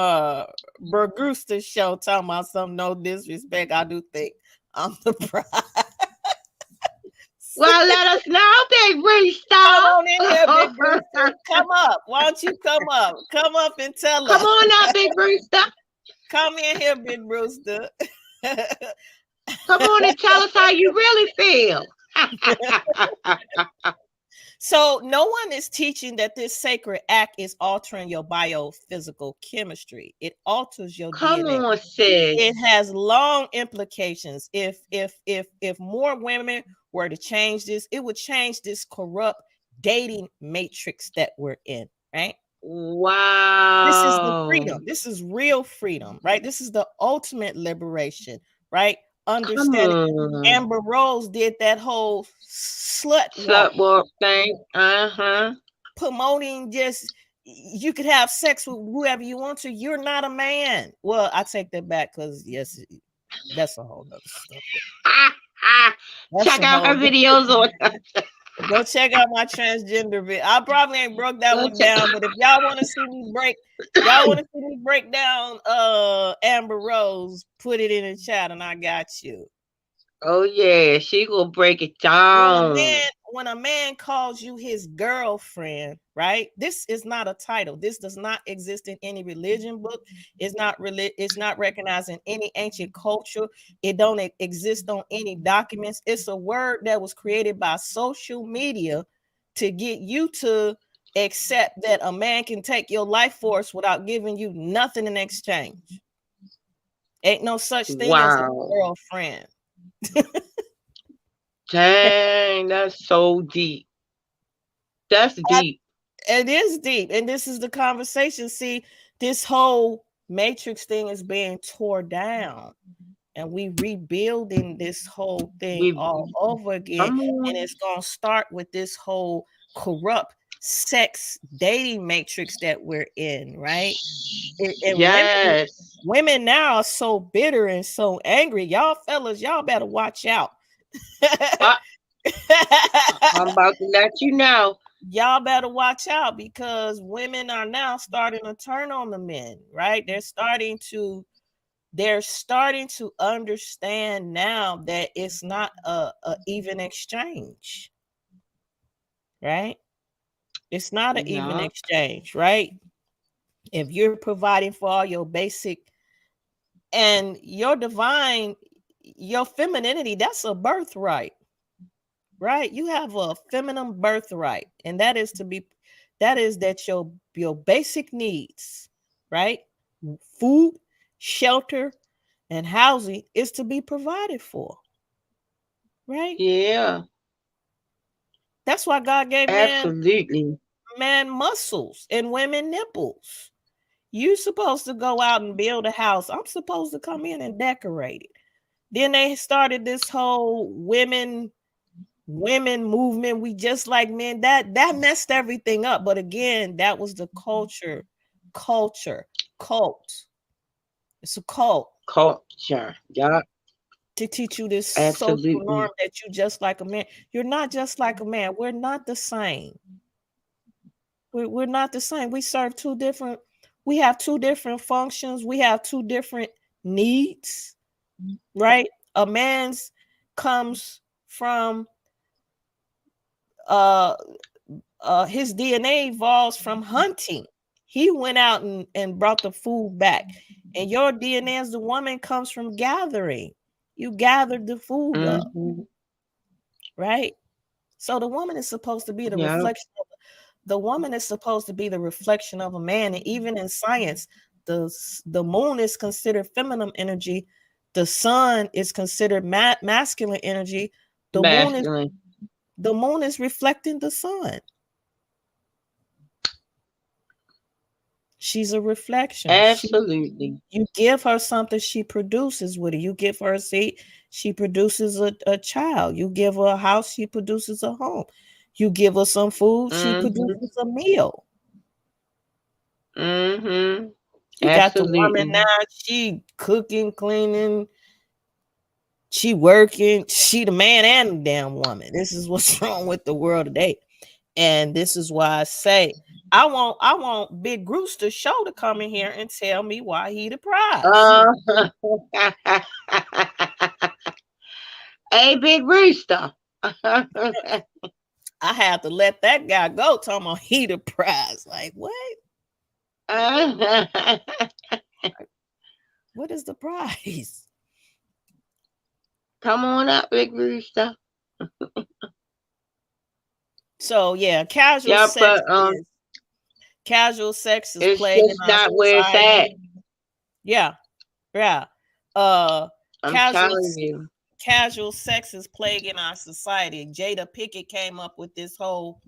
Bergusta show talking about some no disrespect. I do think I'm the bride. Well, let us know, Big Rooster. Come on in here, Big Rooster. Come up. Why don't you come up? Come up and tell us. Come on up, Big Rooster. Come in here, Big Rooster. Come on and tell us how you really feel. So no one is teaching that this sacred act is altering your biophysical chemistry. It alters your DNA. On, sis. It has long implications. If more women were to change this, it would change this corrupt dating matrix that we're in, right? Wow. This is the freedom. This is real freedom, right? This is the ultimate liberation, right? Understanding. Amber Rose did that whole slut walk thing. Promoting just you could have sex with whoever you want to. You're not a man. Well, I take that back because yes, that's a whole nother stuff. Check out her videos on. Go check out my transgender video. I probably ain't broke that one down, but if y'all want to see me break down Amber Rose, put it in the chat and I got you. Oh yeah, she gonna break it down. When a man calls you his girlfriend, right? This is not a title. This does not exist in any religion book. It's not recognized in any ancient culture. It don't exist on any documents. It's a word that was created by social media to get you to accept that a man can take your life force without giving you nothing in exchange. Ain't no such thing as a girlfriend. Dang, that's so deep. That's deep. It is deep. And this is the conversation. See, this whole matrix thing is being torn down. And we rebuilding this whole thing all over again. And it's going to start with this whole corrupt sex dating matrix that we're in, right? And yes. Women now are so bitter and so angry. Y'all fellas, y'all better watch out. I'm about to let you know. Y'all better watch out because women are now starting to turn on the men, right? They're starting to understand now that it's not a even exchange, right? It's not an even exchange, right? If you're providing for all your basic and your divine, your femininity, that's a birthright, right? You have a feminine birthright, and that is that your basic needs, right? Food, shelter, and housing is to be provided for, right? Yeah. That's why God gave absolutely man muscles and women nipples. You're supposed to go out and build a house. I'm supposed to come in and decorate it. Then they started this whole women movement. We just like men. That messed everything up. But again, that was the culture, cult. It's a cult. Culture, yeah. To teach you this social norm that you just like a man. You're not just like a man. We're not the same. We're not the same. We serve we have two different functions. We have two different needs, right? A man's comes from his DNA evolves from hunting. He went out and brought the food back. And your DNA as the woman comes from gathering. You gathered the food up, right? So the woman is supposed to be the reflection of the woman is supposed to be the reflection of a man. And even in science, the moon is considered feminine energy. The sun is considered masculine energy. The The moon is reflecting the sun. She's a reflection. Absolutely. You give her something, she produces with it. You give her a seed, she produces a child. You give her a house, she produces a home. You give her some food, she produces a meal. Mm-hmm. You got the woman now, she cooking, cleaning, she working, she the man and the damn woman. This is what's wrong with the world today. And this is why I say I want Big Rooster Show to come in here and tell me why he the prize. Hey, Big Rooster. I had to let that guy go, talking about he the prize. Like, what? What is the prize? Come on up, Big Rooster. So yeah, casual sex is plaguing just not where it's at. Yeah. I'm telling you. Casual sex is plaguing our society. Jada Pinkett came up with this whole.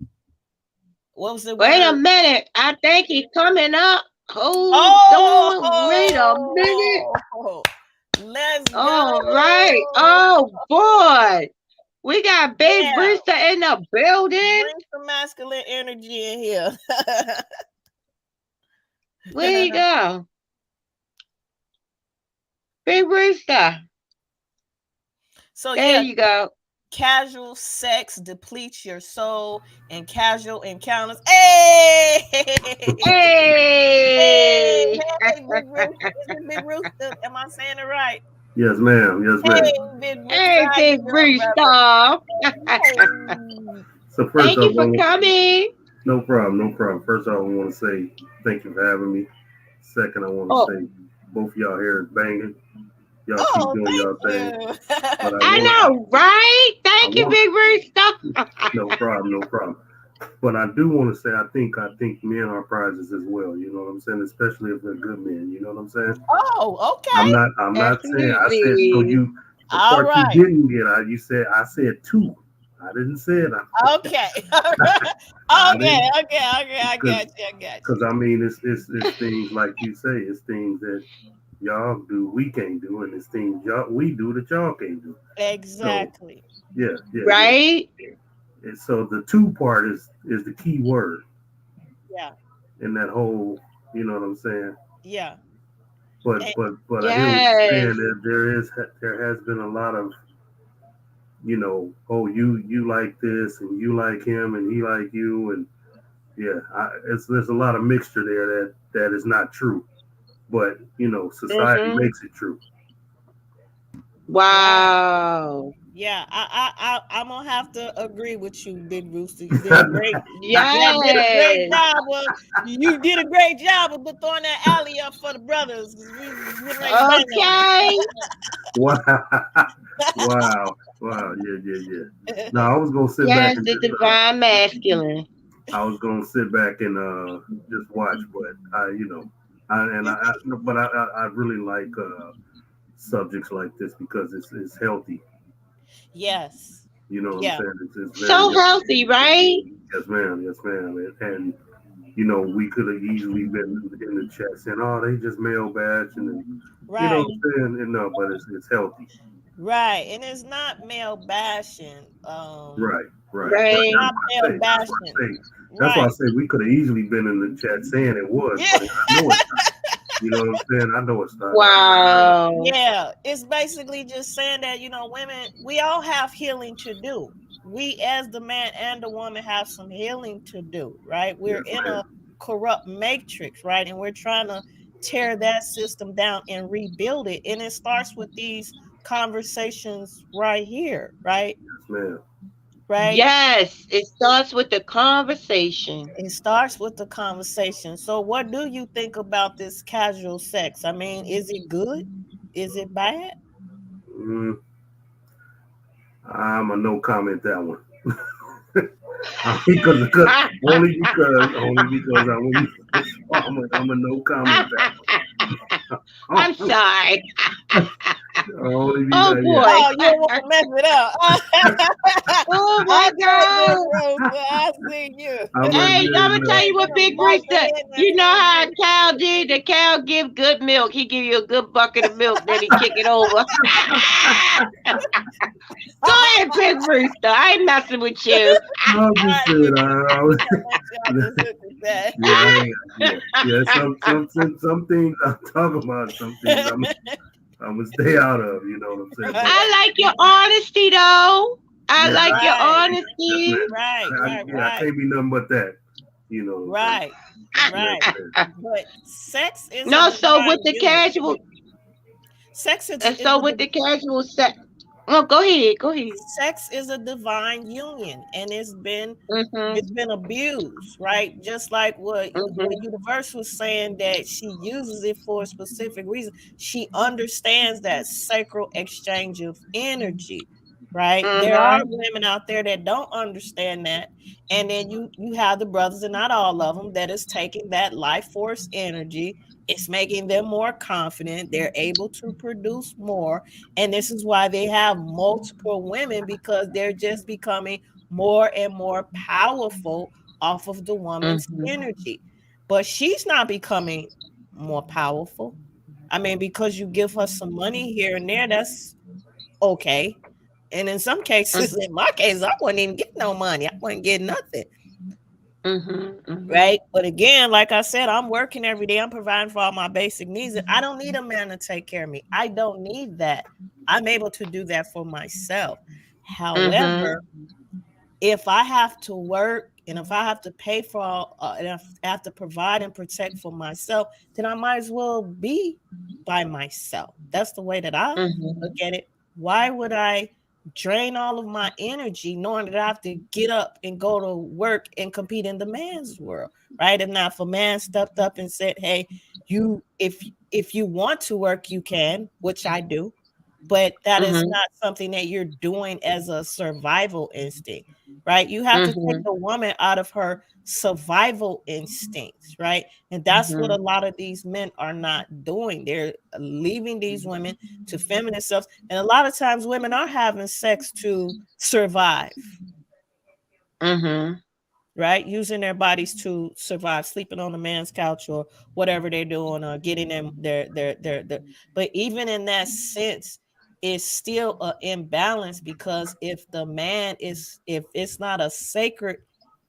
What was it? Wait a minute. I think he's coming up. Hold on. Wait a minute. Let's go. All right. Oh boy. We got Big Rooster in the building. Bring some masculine energy in here. Where you go? Big Rooster. So there you go. Casual sex depletes your soul, and casual encounters. Hey! Hey! Big Rooster. Am I saying it right? Yes, ma'am. Yes, ma'am. Hey, Big Rooster. So first thank you for coming. No problem. No problem. First off, I want to say thank you for having me. Second, I want to say both y'all here is banging. Y'all keep doing y'all thing. I know, right? Thank you, Big Rooster. No problem. No problem. But I do want to say I think men are prizes as well. You know what I'm saying? Especially if they're good men. You know what I'm saying? Oh, okay. I'm not saying I said so. You the part you didn't get. I said two. I didn't say it. Okay. Okay. I got you. Because I mean, it's things like you say. It's things that y'all do we can't do, and it's things we do that y'all can't do. Exactly. So, yeah. Right. Yeah. And so the two part is the key word. Yeah. In that whole, you know what I'm saying? Yeah. But I hear what you're saying that there has been a lot of, you know, you like this and you like him and he like you, and there's a lot of mixture there that is not true, but you know, society makes it true. Wow. Yeah, I'm gonna have to agree with you, Big Rooster. You did a great, you did a great job of throwing that alley up for the brothers. Okay. Wow. Yeah. No, I was gonna sit back. Yes, the divine masculine. I was gonna sit back and just watch, but I really like subjects like this because it's healthy. Yes. You know what I'm saying? It's very so healthy, right? Yes, ma'am. And you know, we could have easily been in the chat saying, "Oh, they just male bashing," and right. You know what I'm saying? And no, but it's healthy. Right, and it's not male bashing. Right. It's not male bashing. That's why I say we could have easily been in the chat saying it was, but I know it's not. You know what I'm saying? I know it's not. Wow. Yeah, it's basically just saying that, you know, women, we all have healing to do. We, as the man and the woman, have some healing to do, right? We're in a corrupt matrix, right? And we're trying to tear that system down and rebuild it. And it starts with these conversations right here, right? Yes, ma'am. Right? Yes, it starts with the conversation. It starts with the conversation. So what do you think about this casual sex? I mean, is it good? Is it bad? I'm a no comment that one. only because I'm a no comment that one. I'm sorry. Oh, boy. Oh, you don't want to mess it up. Oh my God. I see you. Hey, I'm gonna tell you what Big Rooster. You know how a cow did? The cow give good milk. He give you a good bucket of milk, then he kick it over. Go ahead, Big Rooster. I ain't messing with you. I'm just saying, some things I'm talking about, some things I'm gonna stay out of. You know what I'm saying? I like your honesty, though. I like your honesty. Right. I can't be nothing but that. You know. Right. But sex is no. So with the casual, sex is with the casual sex. Oh, go ahead. Sex is a divine union, and it's been abused, right? Just like what Universe was saying, that she uses it for a specific reason. She understands that sacral exchange of energy, right? There are women out there that don't understand that, and then you have the brothers, and not all of them, that is taking that life force energy. It's making them more confident. They're able to produce more. And this is why they have multiple women, because they're just becoming more and more powerful off of the woman's energy. But she's not becoming more powerful. I mean, because you give her some money here and there, that's okay. And in some cases, in my case, I wouldn't even get no money. I wouldn't get nothing. Right. But again, like I said, I'm working every day. I'm providing for all my basic needs. And I don't need a man to take care of me. I don't need that. I'm able to do that for myself. However, if I have to work, and if I have to pay for all, and if I have to provide and protect for myself, then I might as well be by myself. That's the way that I look at it. Why would I drain all of my energy knowing that I have to get up and go to work and compete in the man's world, right? And now if a man stepped up and said, hey, if you want to work, you can, which I do, but that is not something that you're doing as a survival instinct, right? You have to take the woman out of her survival instincts, right? And that's what a lot of these men are not doing. They're leaving these women to feminine selves. And a lot of times women are having sex to survive. Right? Using their bodies to survive, sleeping on a man's couch or whatever they're doing, or getting them their but even in that sense, it's still an imbalance, because if it's not a sacred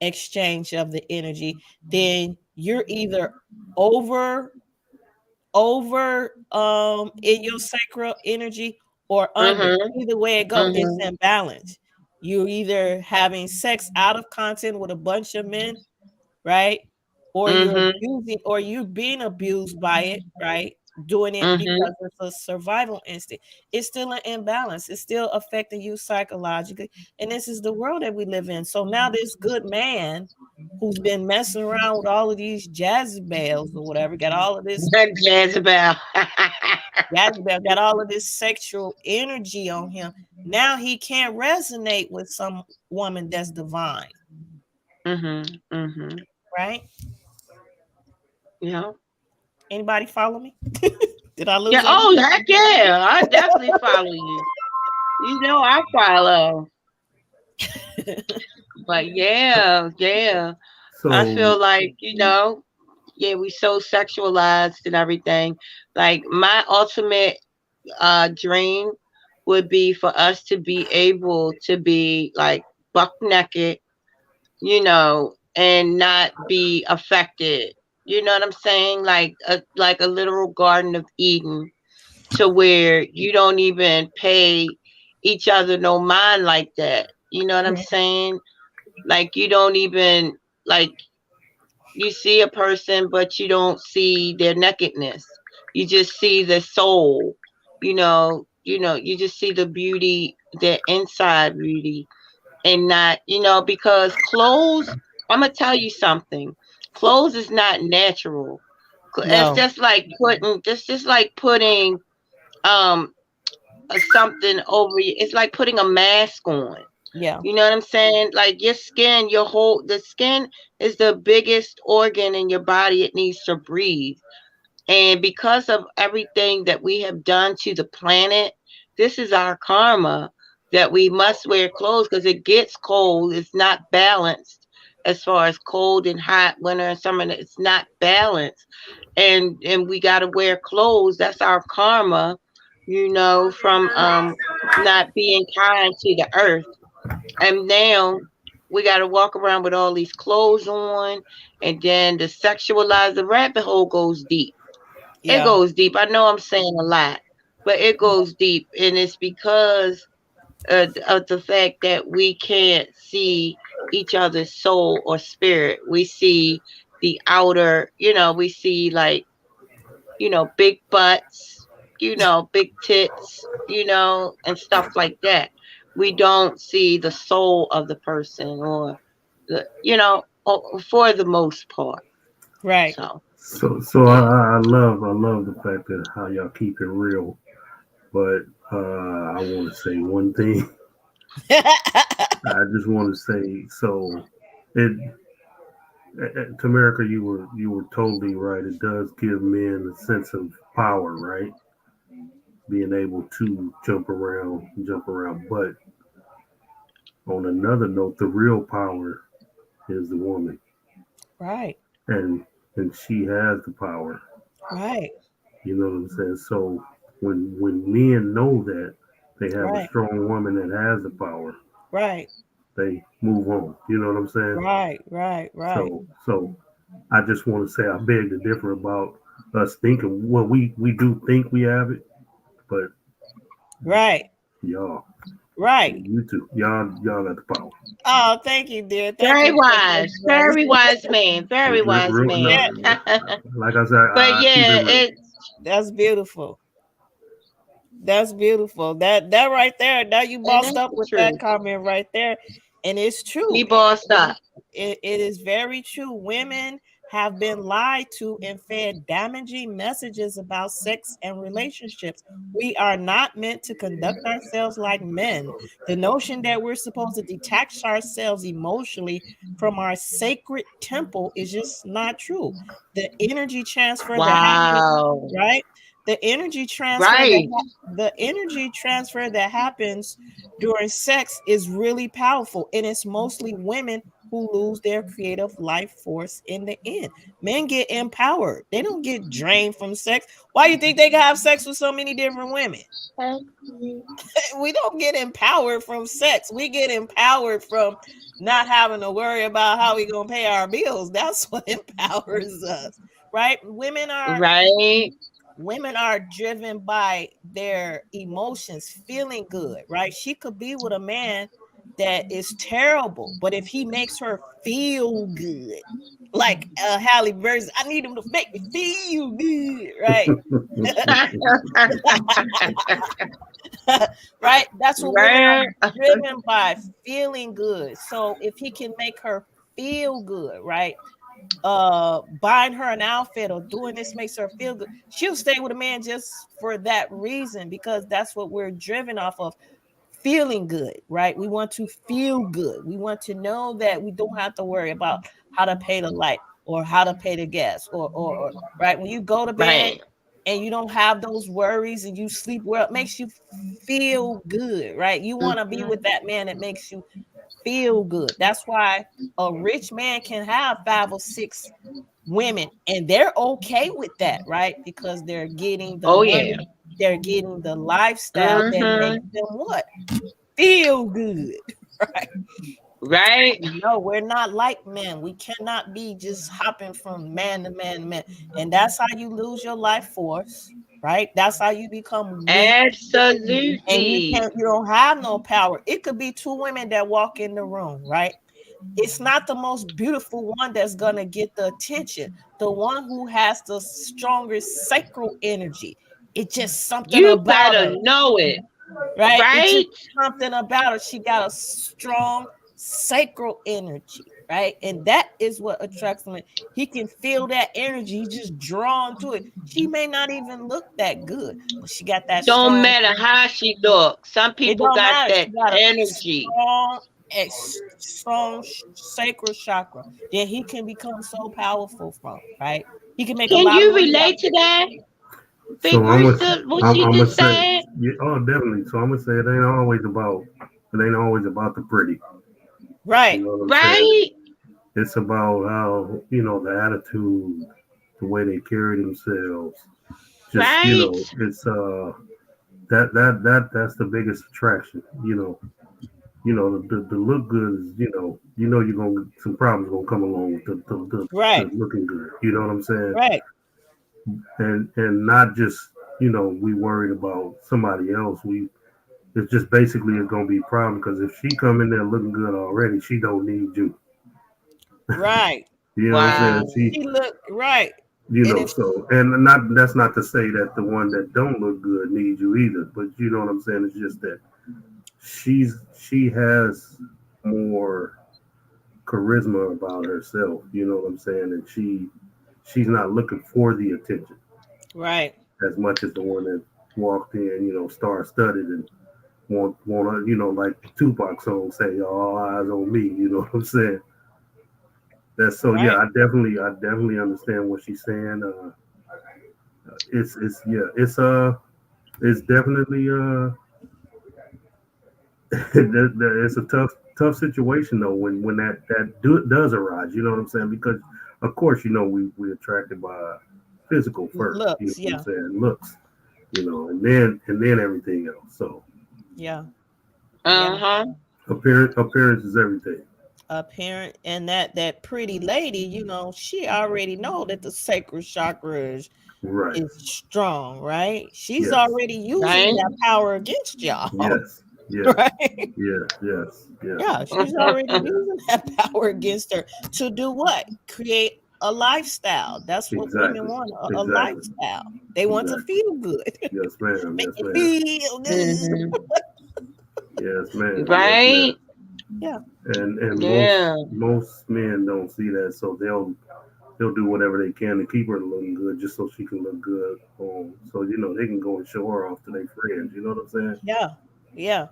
exchange of the energy, then you're either over in your sacral energy or under. Either way it goes, it's imbalance. You're either having sex out of content with a bunch of men, right? Or you're abusing, or you're being abused by it, right? Doing it because it's a survival instinct. It's still an imbalance. It's still affecting you psychologically. And this is the world that we live in. So now this good man who's been messing around with all of these Jezebels or whatever, got all of this Jezebel got all of this sexual energy on him. Now he can't resonate with some woman that's divine. Right? Yeah. Anybody follow me? Did I lose? Yeah. Oh, heck yeah! I definitely follow you. You know I follow. But yeah. So, I feel like, we so sexualized and everything. Like my ultimate dream would be for us to be able to be like buck naked, and not be affected. You know what I'm saying? Like a literal Garden of Eden, to where you don't even pay each other no mind like that. You know what I'm saying? Like you don't even, like, you see a person, but you don't see their nakedness. You just see the soul. You just see the beauty, their inside beauty, and not, because clothes. I'm gonna tell you something. Clothes is not natural. No. It's just like putting something over you. It's like putting a mask on. Yeah. You know what I'm saying? Like your skin, the skin is the biggest organ in your body. It needs to breathe. And because of everything that we have done to the planet, this is our karma that we must wear clothes because it gets cold. It's not balanced as far as cold and hot, winter and summer. It's not balanced, and we got to wear clothes. That's our karma, from not being kind to the earth. And now we got to walk around with all these clothes on, and then the sexualized, the rabbit hole goes deep. It goes deep. I know I'm saying a lot, but it goes deep, and it's because of the fact that we can't see each other's soul or spirit. We see the outer, we see like, big butts, big tits, and stuff like that. We don't see the soul of the person, or for the most part. Right. So I love the fact that how y'all keep it real, but I want to say one thing. I just want to say, so it, Tamerica, you were totally right. It does give men a sense of power, right? Being able to jump around. But on another note, the real power is the woman, right? And she has the power, right? You know what I'm saying? So when men know that they have right. a strong woman that has the power, right, they move on. You know what I'm saying? Right. So I just want to say I beg to differ about us thinking. Well, we do think we have it, but right, y'all, right. You two, y'all got the power. Oh, thank you, dear. Very wise man. Very wise man. Like I said, but yeah, that's beautiful. That's beautiful. That right there. Now you bossed up with that comment right there, and it's true. He bossed up. It is very true. Women have been lied to and fed damaging messages about sex and relationships. We are not meant to conduct ourselves like men. The notion that we're supposed to detach ourselves emotionally from our sacred temple is just not true. The energy transfer that happens, right? The energy transfer, the energy transfer that happens during sex is really powerful, and it's mostly women who lose their creative life force in the end. Men get empowered. They don't get drained from sex. Why do you think they can have sex with so many different women? We don't get empowered from sex. We get empowered from not having to worry about how we're going to pay our bills. That's what empowers us, right? Women are driven by their emotions, feeling good, right? She could be with a man that is terrible, but if he makes her feel good, like Halle Berry, I need him to make me feel good, right? Right? That's what women are driven by, feeling good. So if he can make her feel good, right? Buying her an outfit or doing this makes her feel good, she'll stay with a man just for that reason, because that's what we're driven off of, feeling good, right? We want to feel good. We want to know that we don't have to worry about how to pay the light or how to pay the gas or right, when you go to bed and you don't have those worries and you sleep well, it makes you feel good, right? You want to be with that man that makes you feel good. That's why a rich man can have 5 or 6 women and they're okay with that, right? Because they're getting the money, they're getting the lifestyle that makes them what? Feel good, right? No, we're not like men. We cannot be just hopping from man to man to man, and that's how you lose your life force, right? That's how you become weak. Absolutely. And you don't have no power. It could be 2 women that walk in the room, right? It's not the most beautiful one that's gonna get the attention. The one who has the strongest sacral energy. It's just something about her. You better know it. Right? It's just something about her. She got a strong sacral energy, right? And that is what attracts him. He can feel that energy. He's just drawn to it. She may not even look that good, but she got that don't matter how she looks. Some people got that energy. Strong sacral chakra that he can become so powerful from, right? He can make you relate to that? Big So I'm Rooster, what I'm she gonna just say, said? yeah, oh, definitely. So I'm gonna say it ain't always about the pretty. You Right. know what I'm saying? Right, It's about how, the attitude, the way they carry themselves. Just, right. it's that's the biggest attraction. The look good is, you're gonna some problems gonna come along with the Right. looking good. You know what I'm saying? Right. And not just, we worried about somebody else. It's just basically it's gonna be a problem because if she come in there looking good already, she don't need you. Right. You know what Wow. I'm saying? She look right. And if So and not that's not to say that the one that don't look good needs you either, but you know what I'm saying? It's just that she has more charisma about herself, you know what I'm saying? And she's not looking for the attention right. as much as the one that walked in, star studded and want to, like Tupac song say, all eyes on me, you know what I'm saying? That's so yeah, Right. I definitely understand what she's saying. It's definitely it's a tough situation though when does arise. You know what I'm saying? Because of course we attracted by physical first. You know Looks. what I'm Yeah. saying? Looks. And then everything else. So Yeah. Yeah. Uh-huh. appearance is everything. A parent and that pretty lady, she already know that the sacral chakra Right. is strong, right? She's Yes. already using Right. that power against y'all, Yes. Yes. right? Yes. Yeah, she's already using that power against her to do what? Create a lifestyle. That's what women Exactly. want, a Exactly. lifestyle. They want to Exactly. feel good. Yes, ma'am. Make Yes, you ma'am. feel good. Mhm. Yes, ma'am. Yes, Right. ma'am. Yeah. And Yeah. most men don't see that, so they'll do whatever they can to keep her looking good, just so she can look good. So they can go and show her off to their friends. You know what I'm saying? Yeah. Yeah.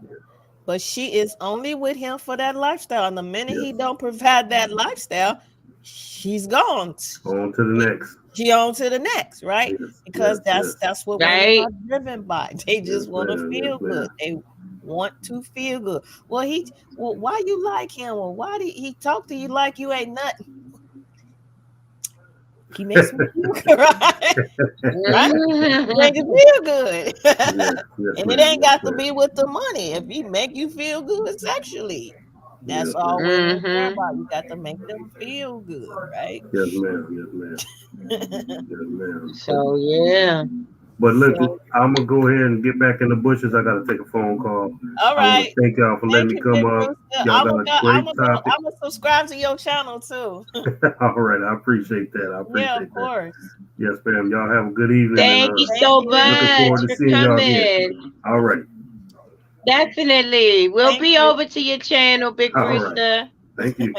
But she is only with him for that lifestyle. And the minute he Yes. don't provide that lifestyle, she's gone. On to the next. She on to the next, right? Yes. Because Yes. Yes. that's what women Right. are driven by. They Yes, just want to ma'am. Yes, feel good. ma'am. They want to feel good. Well, why you like him? Well, why did he talk to you like you ain't nothing? He makes me feel good, right? Right? Make you feel good. Yes. Yes, And it ma'am. ain't Yes, got to ma'am. be with the money. If he make you feel good sexually, that's Yes, all ma'am. women care Mhm. about. You got to make them feel good, right? Yes, ma'am. Yes, ma'am. Yes, ma'am. So yeah. But look, So, I'm gonna go ahead and get back in the bushes. I gotta take a phone call. all I want right. to thank y'all for letting Thank me you, come Big up. Rooster. Y'all got a great topic. I'm gonna subscribe to your channel too. All right, I appreciate that. I Yeah, appreciate of that. course. Yes, ma'am. Y'all have a good evening, and Thank you Thank so looking you. much forward to for seeing y'all again. coming. All right, Definitely. We'll Thank be you. over to your channel, Big all right. Rooster. Thank you.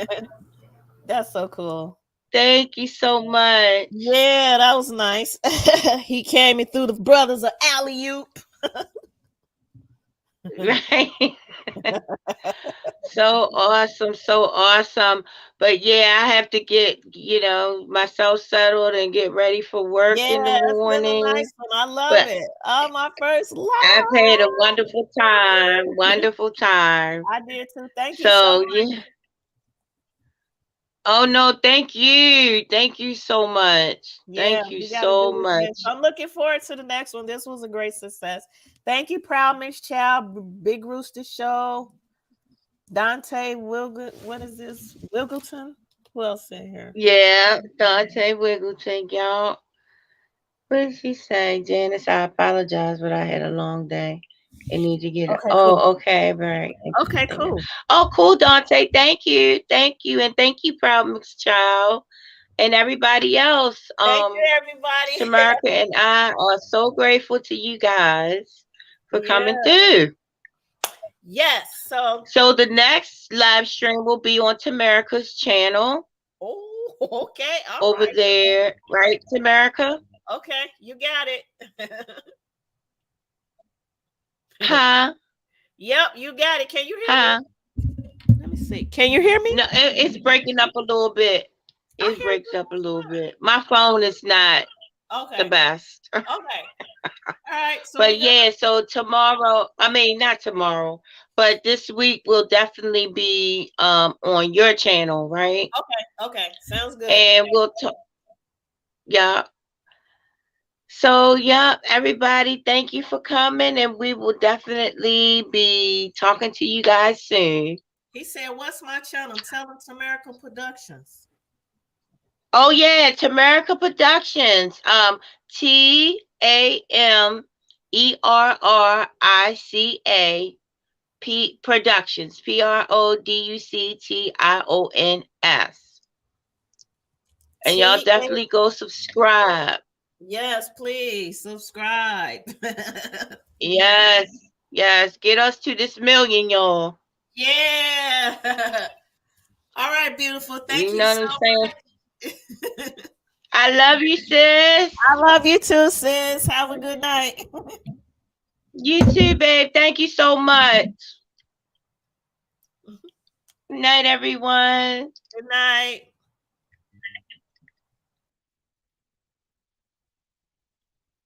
That's so cool. Thank you so much. Yeah, that was nice. He came in through the brothers of Alley Oop. Right. So awesome, so awesome. But yeah, I have to get, myself settled and get ready for work in the Yeah, it's been a morning. nice one. I love But it. Oh, my first I've had a live. wonderful time, wonderful time. I did too. Thank you so So much. yeah. Oh no, thank you. Thank you so much. Yeah, Thank you we got to so do it again. much. So I'm looking forward to the next one. This was a great success. Thank you, Proud Miss Child, Big Rooster Show, Dante What is this? Wiggleton? Who else in here? Yeah, Dante Wiggleton, y'all. What did she say? Janice, I apologize, but I had a long day. I need to get it. Okay, cool. Oh, okay, right. Okay, cool. Oh, cool, Dante. Thank you. Thank you. And thank you, Proud Mix Child. And everybody else. Thank you, everybody. Tamarica and I are so grateful to you guys for coming Yeah. through. Yes. So the next live stream will be on Tamarica's channel. Oh, okay. All over right. there, right, Tamarica? Okay, you got it. Huh? Yep, you got it. Can you hear Huh? me? Let me see. Can you hear me? No, it's breaking up a little bit. It breaks up a little bit. My phone is not Okay. the best. Okay. All right. So But yeah, so tomorrow, I mean not tomorrow, but this week will definitely be on your channel, right? Okay. Sounds good. And we'll talk. Yeah. So yeah, everybody, thank you for coming, and we will definitely be talking to you guys soon. He said, "What's my channel?" Tell him Tamerica Productions. Oh yeah, Tamerica Productions. TAMERRICA Productions. PRODUCTIONS. And y'all definitely go subscribe. Yes, please subscribe. Yes. Get us to this 1 million, y'all. Yeah. All right, beautiful. Thank you so much. I love you, sis. I love you too, sis. Have a good night. You too, babe. Thank you so much. Good night, everyone. Good night.